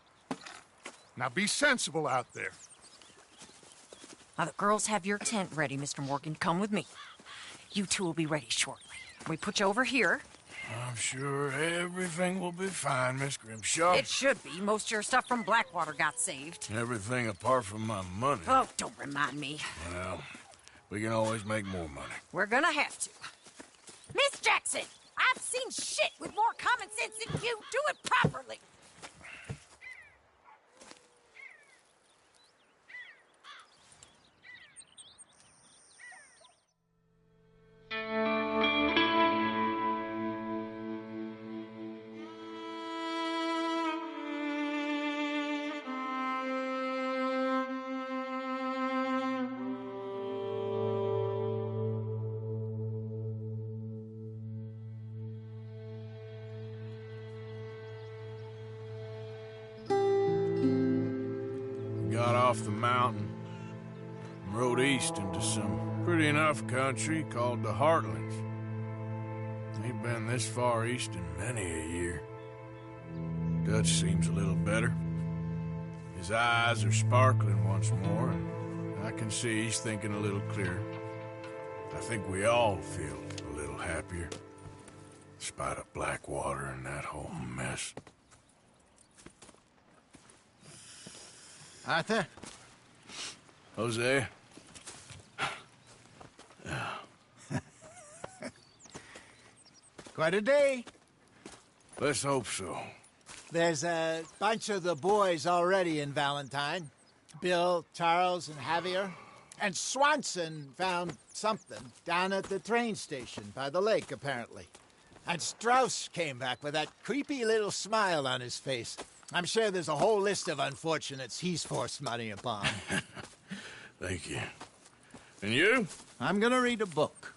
Now be sensible out there. Now, the girls have your tent ready, Mr. Morgan. Come with me. You two will be ready shortly. We put you over here. I'm sure everything will be fine, Miss Grimshaw. It should be. Most of your stuff from Blackwater got saved. Everything apart from my money. Oh, don't remind me. Well, we can always make more money. We're gonna have to. Miss Jackson, I've seen shit with more common sense than you. Do it properly. Got off the mountain and rode east into some pretty enough country called the Heartlands. Ain't been this far east in many a year. Dutch seems a little better. His eyes are sparkling once more, and I can see he's thinking a little clearer. I think we all feel a little happier, despite of Blackwater and that whole mess. Arthur? Jose? Quite a day. Let's hope so. There's a bunch of the boys already in Valentine. Bill, Charles, and Javier. And Swanson found something down at the train station by the lake, apparently. And Strauss came back with that creepy little smile on his face. I'm sure there's a whole list of unfortunates he's forced money upon. Thank you. And you? I'm gonna read a book.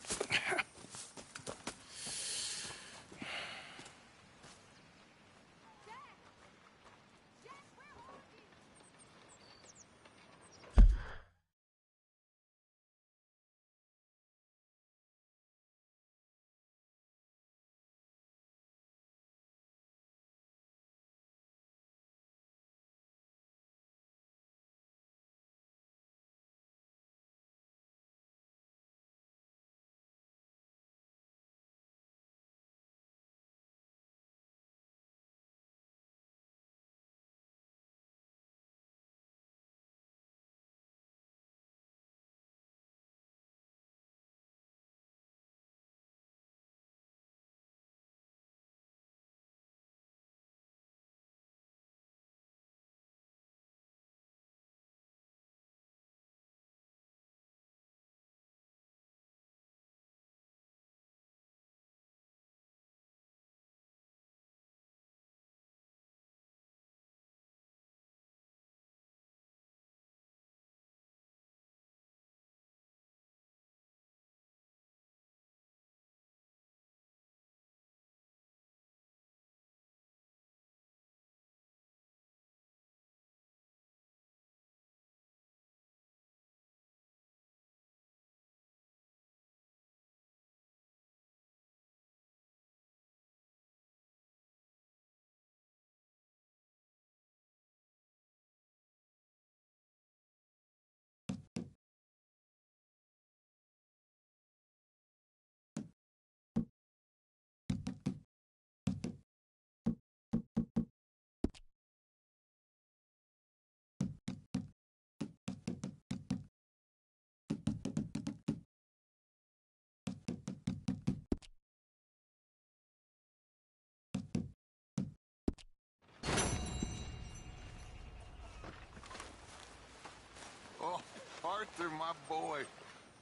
Oh, Arthur, my boy.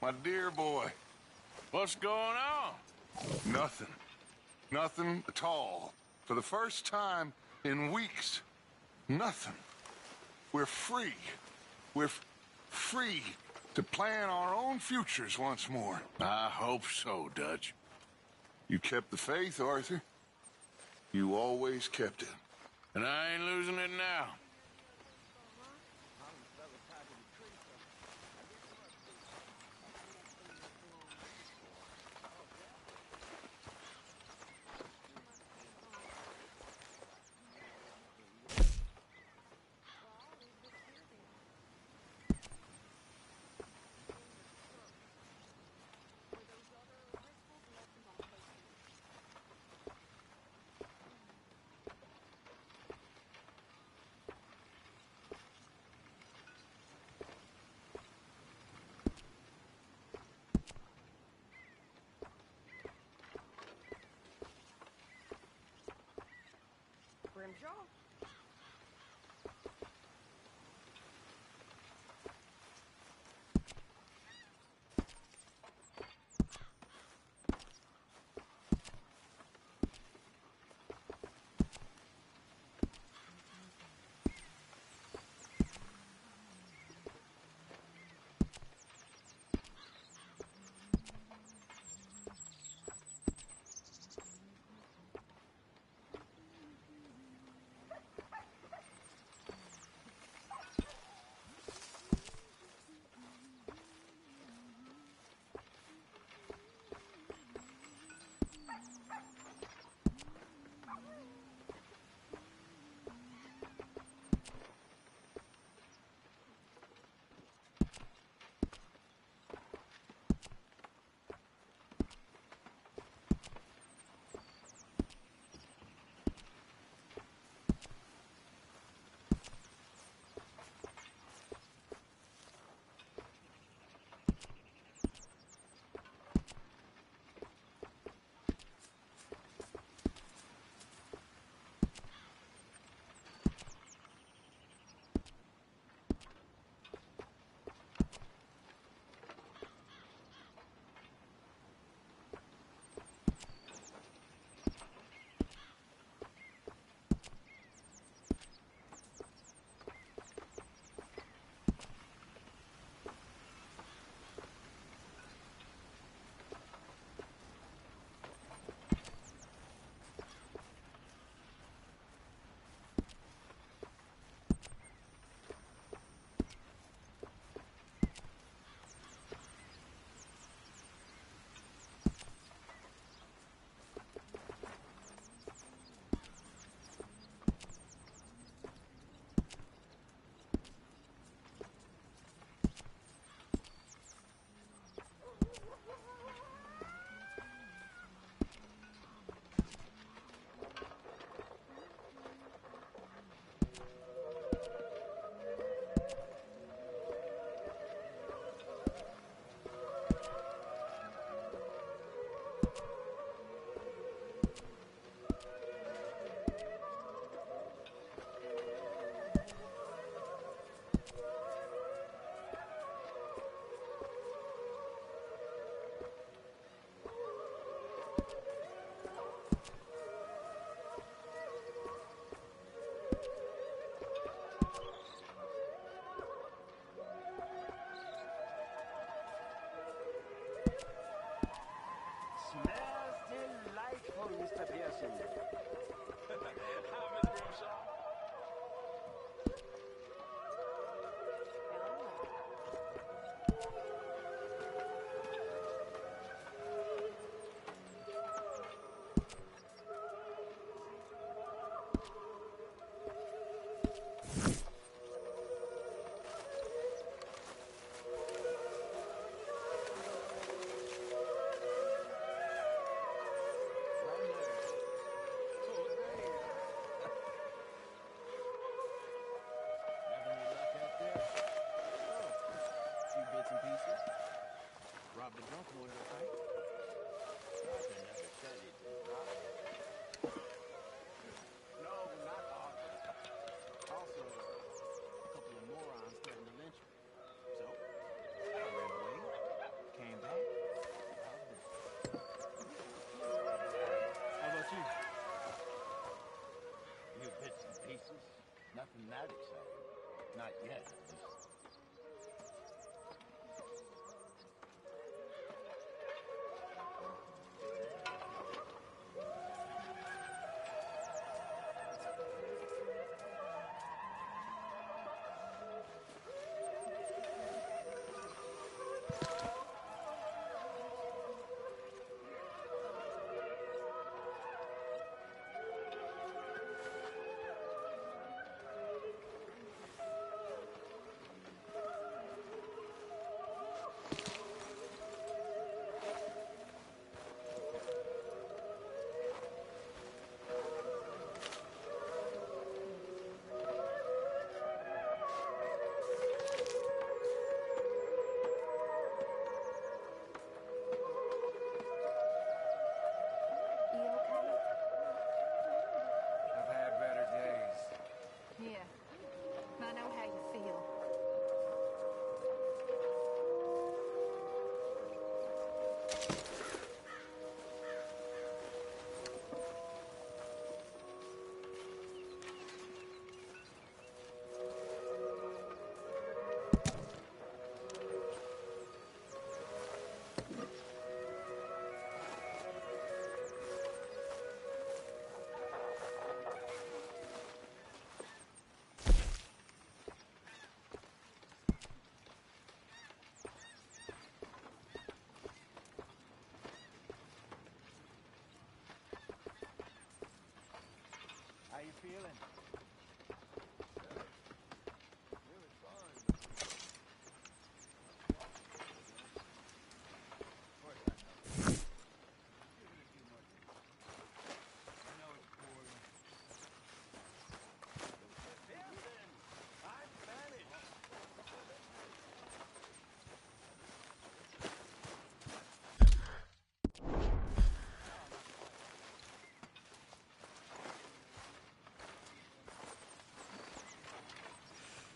My dear boy. What's going on? Nothing. Nothing at all. For the first time in weeks. Nothing. We're free. We're free to plan our own futures once more. I hope so, Dutch. You kept the faith, Arthur. You always kept it. And I ain't losing it now. Grimshaw? feeling?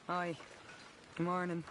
Hi. Good morning.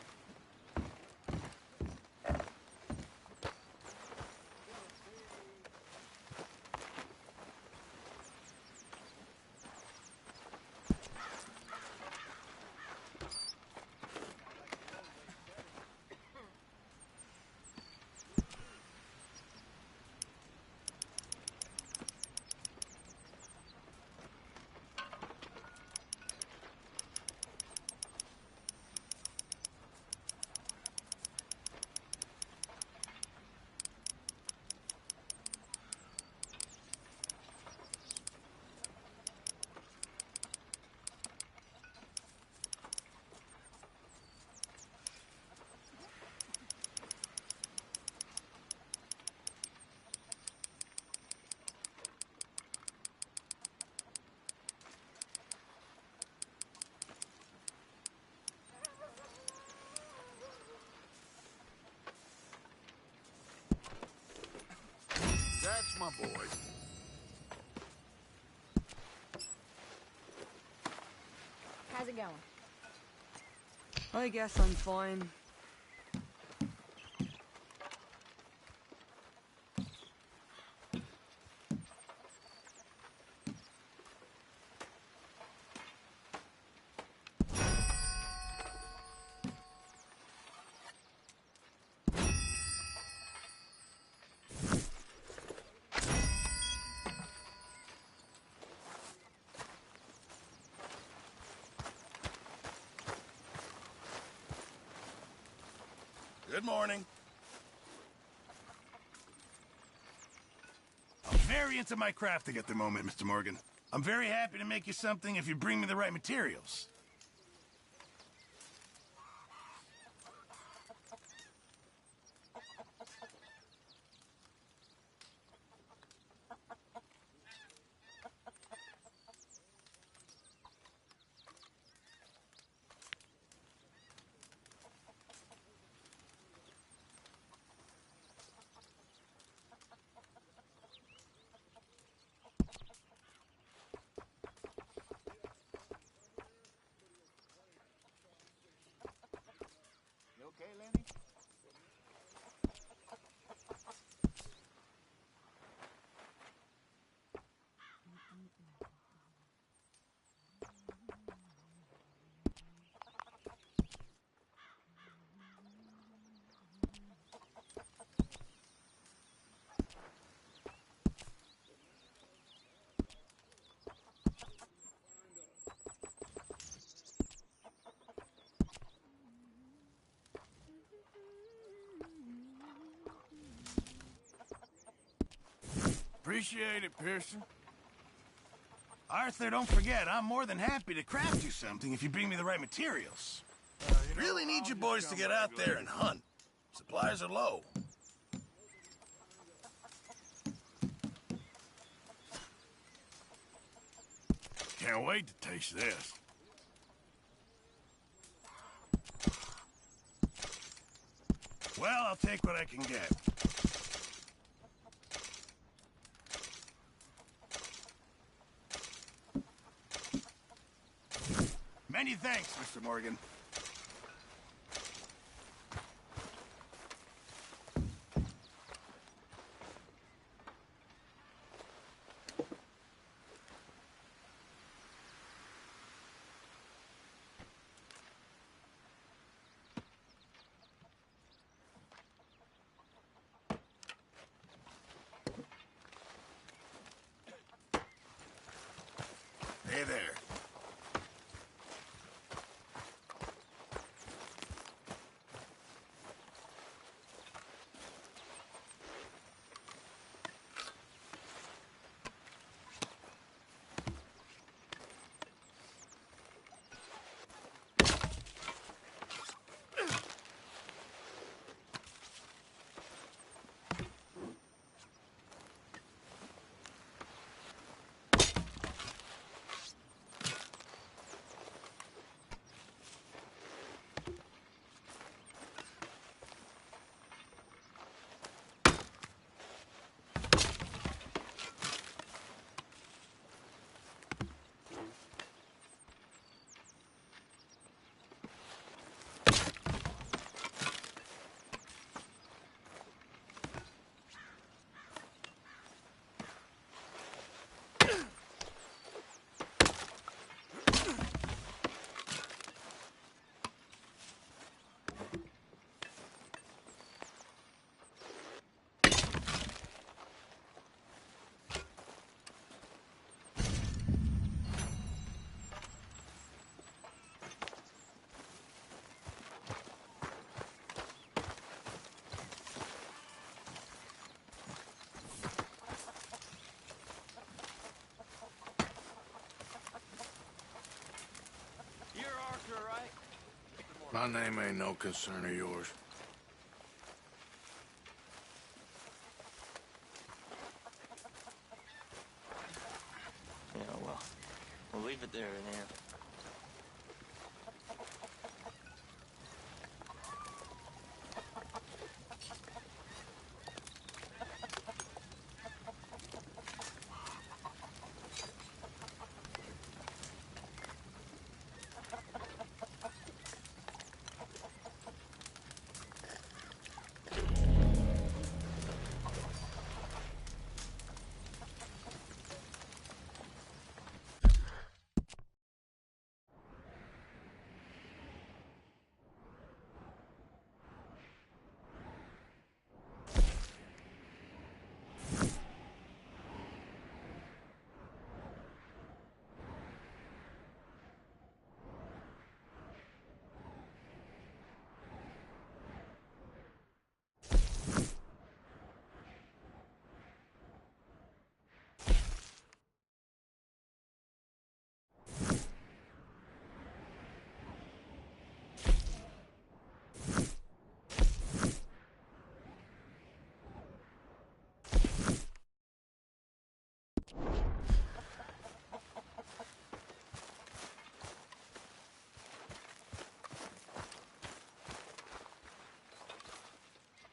That's my boy. How's it going? I guess I'm fine. Good morning. I'm very into my crafting at the moment, Mr. Morgan. I'm very happy to make you something if you bring me the right materials. You okay, Lenny? Appreciate it, Pearson. Arthur, don't forget, I'm more than happy to craft you something if you bring me the right materials. Really need you boys to get out there and hunt. Supplies are low. Can't wait to taste this. Well, I'll take what I can get. Many thanks, Mr. Morgan. Hey there. My name ain't no concern of yours. Yeah, well, we'll leave it there then.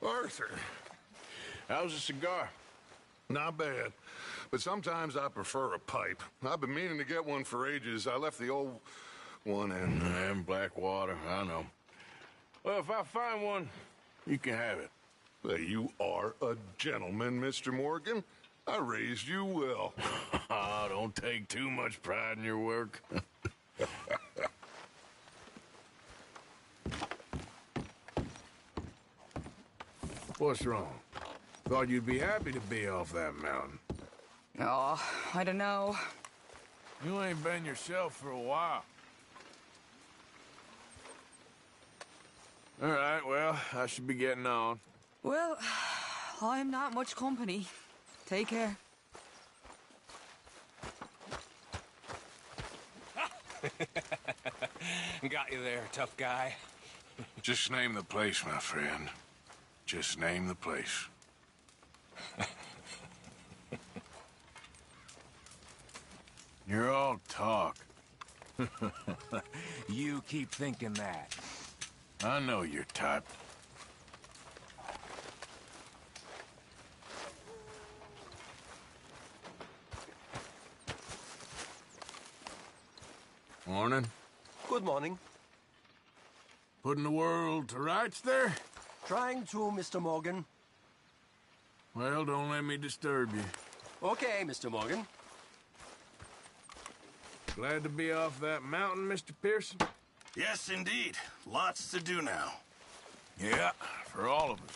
Arthur, how's a cigar? Not bad, but sometimes I prefer a pipe. I've been meaning to get one for ages. I left the old one in Blackwater, I know. Well, if I find one, you can have it. Well, you are a gentleman, Mr. Morgan. I raised you well. Don't take too much pride in your work. What's wrong? Thought you'd be happy to be off that mountain. Oh, I don't know. You ain't been yourself for a while. All right, well, I should be getting on. Well, I'm not much company. Take care. Got you there, tough guy. Just name the place, my friend. Just name the place. You're all talk. You keep thinking that. I know your type. Morning. Good morning. Putting the world to rights there? Trying to, Mr. Morgan. Well, don't let me disturb you. Okay, Mr. Morgan. Glad to be off that mountain, Mr. Pearson? Yes, indeed. Lots to do now. Yeah, for all of us.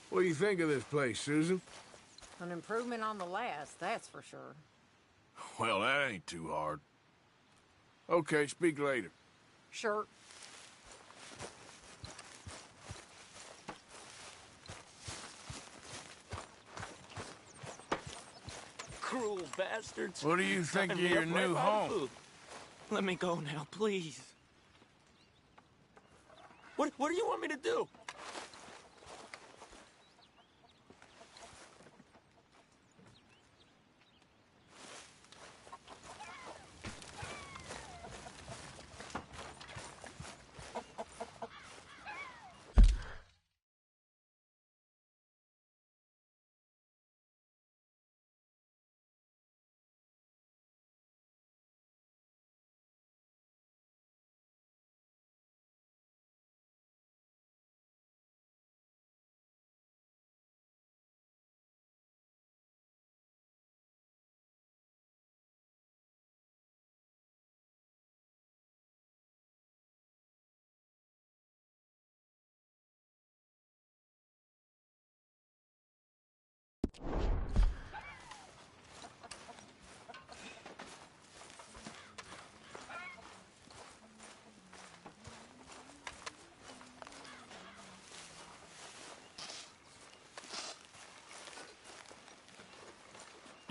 What do you think of this place, Susan? An improvement on the last, that's for sure. Well, that ain't too hard. Okay, speak later. Sure. Cruel bastards. What do you think of your new home? Let me go now, please. What do you want me to do?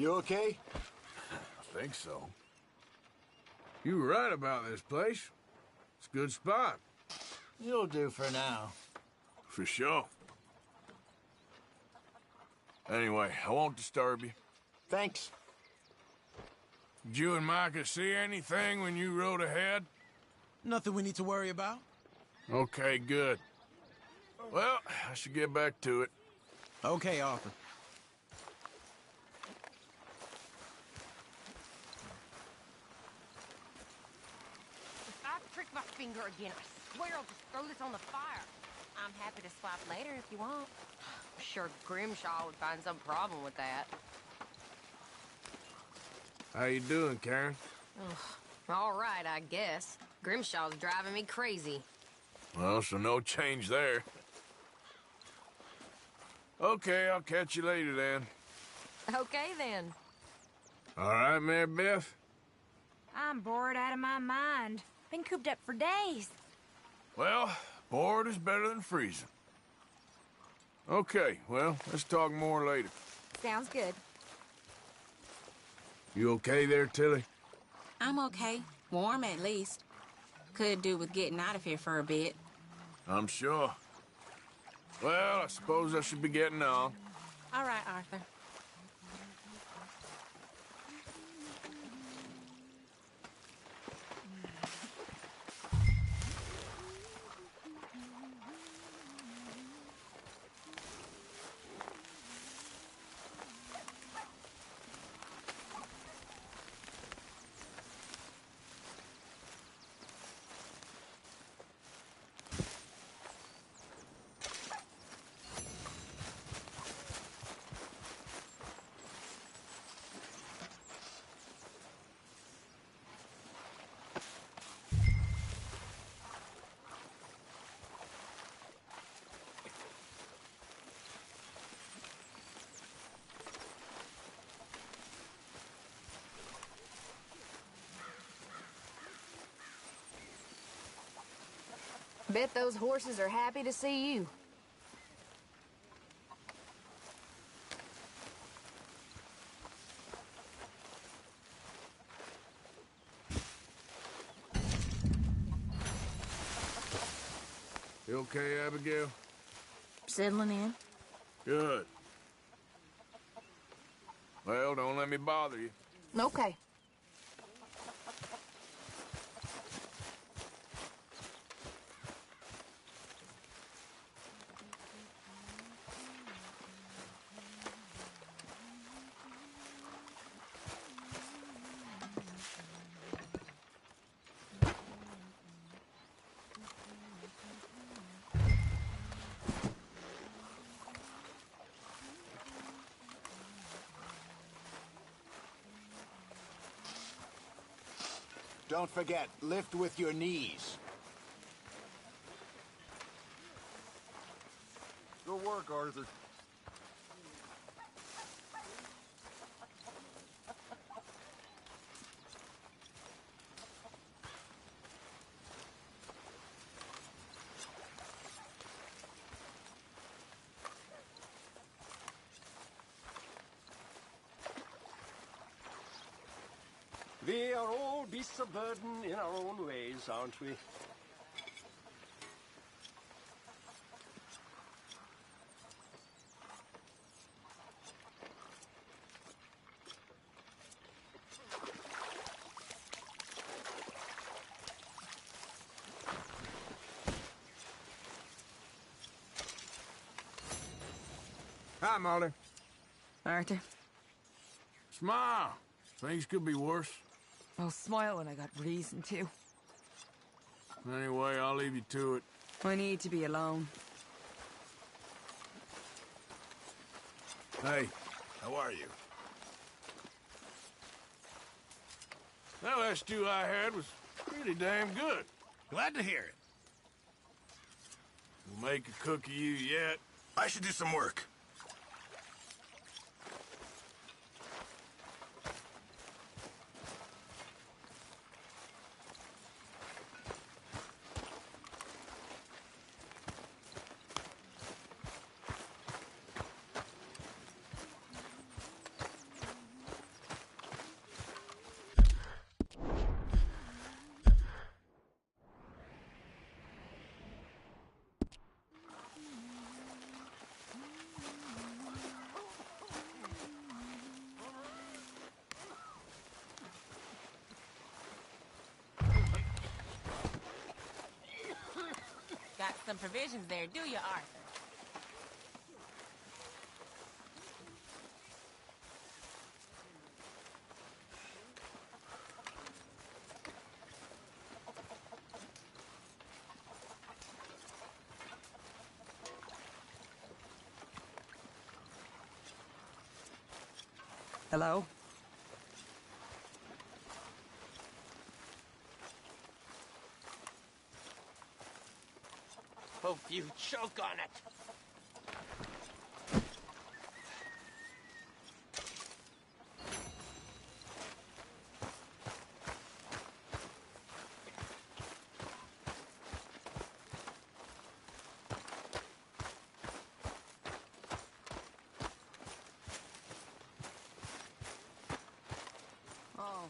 You okay? I think so. You were right about this place. It's a good spot. You'll do for now. For sure. Anyway, I won't disturb you. Thanks. Did you and Micah see anything when you rode ahead? Nothing we need to worry about. Okay, good. Well, I should get back to it. Okay, Arthur. If I prick my finger again, I swear I'll just throw this on the fire. I'm happy to swap later if you want. I'm sure Grimshaw would find some problem with that. How you doing, Karen? Ugh. All right, I guess. Grimshaw's driving me crazy. Well, so no change there. Okay, I'll catch you later then. Okay, then. All right, Mary Beth? I'm bored out of my mind. Been cooped up for days. Well, bored is better than freezing. Okay, well, let's talk more later. Sounds good. You okay there, Tilly? I'm okay. Warm, at least. Could do with getting out of here for a bit. I'm sure. Well, I suppose I should be getting on. All right, Arthur. Bet those horses are happy to see you. You okay, Abigail? Settling in? Good. Well, don't let me bother you. Okay. Don't forget, lift with your knees. Good work, Arthur. We are all beasts of burden in our own ways, aren't we? Hi, Molly. Arthur. Smile. Things could be worse. I'll smile when I got reason to. Anyway, I'll leave you to it. I need to be alone. Hey, how are you? That last stew I had was pretty damn good. Glad to hear it. We'll make a cook of you yet. I should do some work. some provisions there, do you, Arthur? Hello? Hope you choke on it. Oh,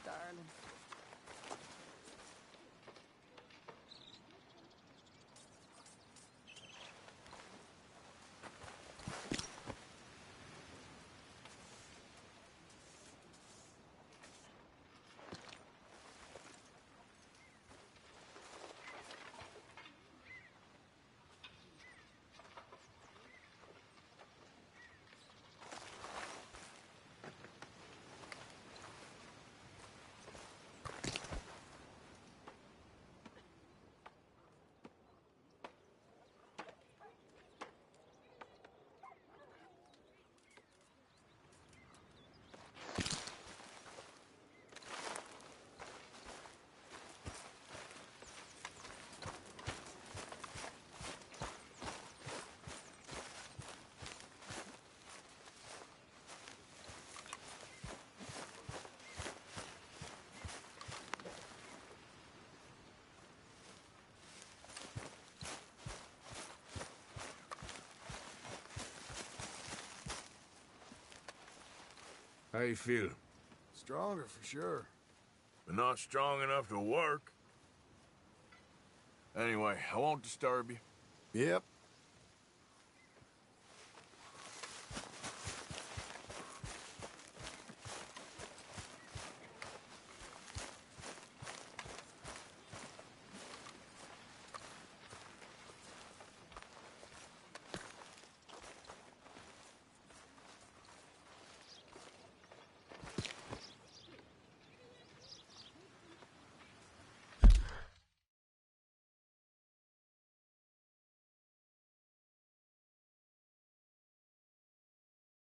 darling. How you feel? Stronger for sure. But not strong enough to work. Anyway, I won't disturb you. Yep,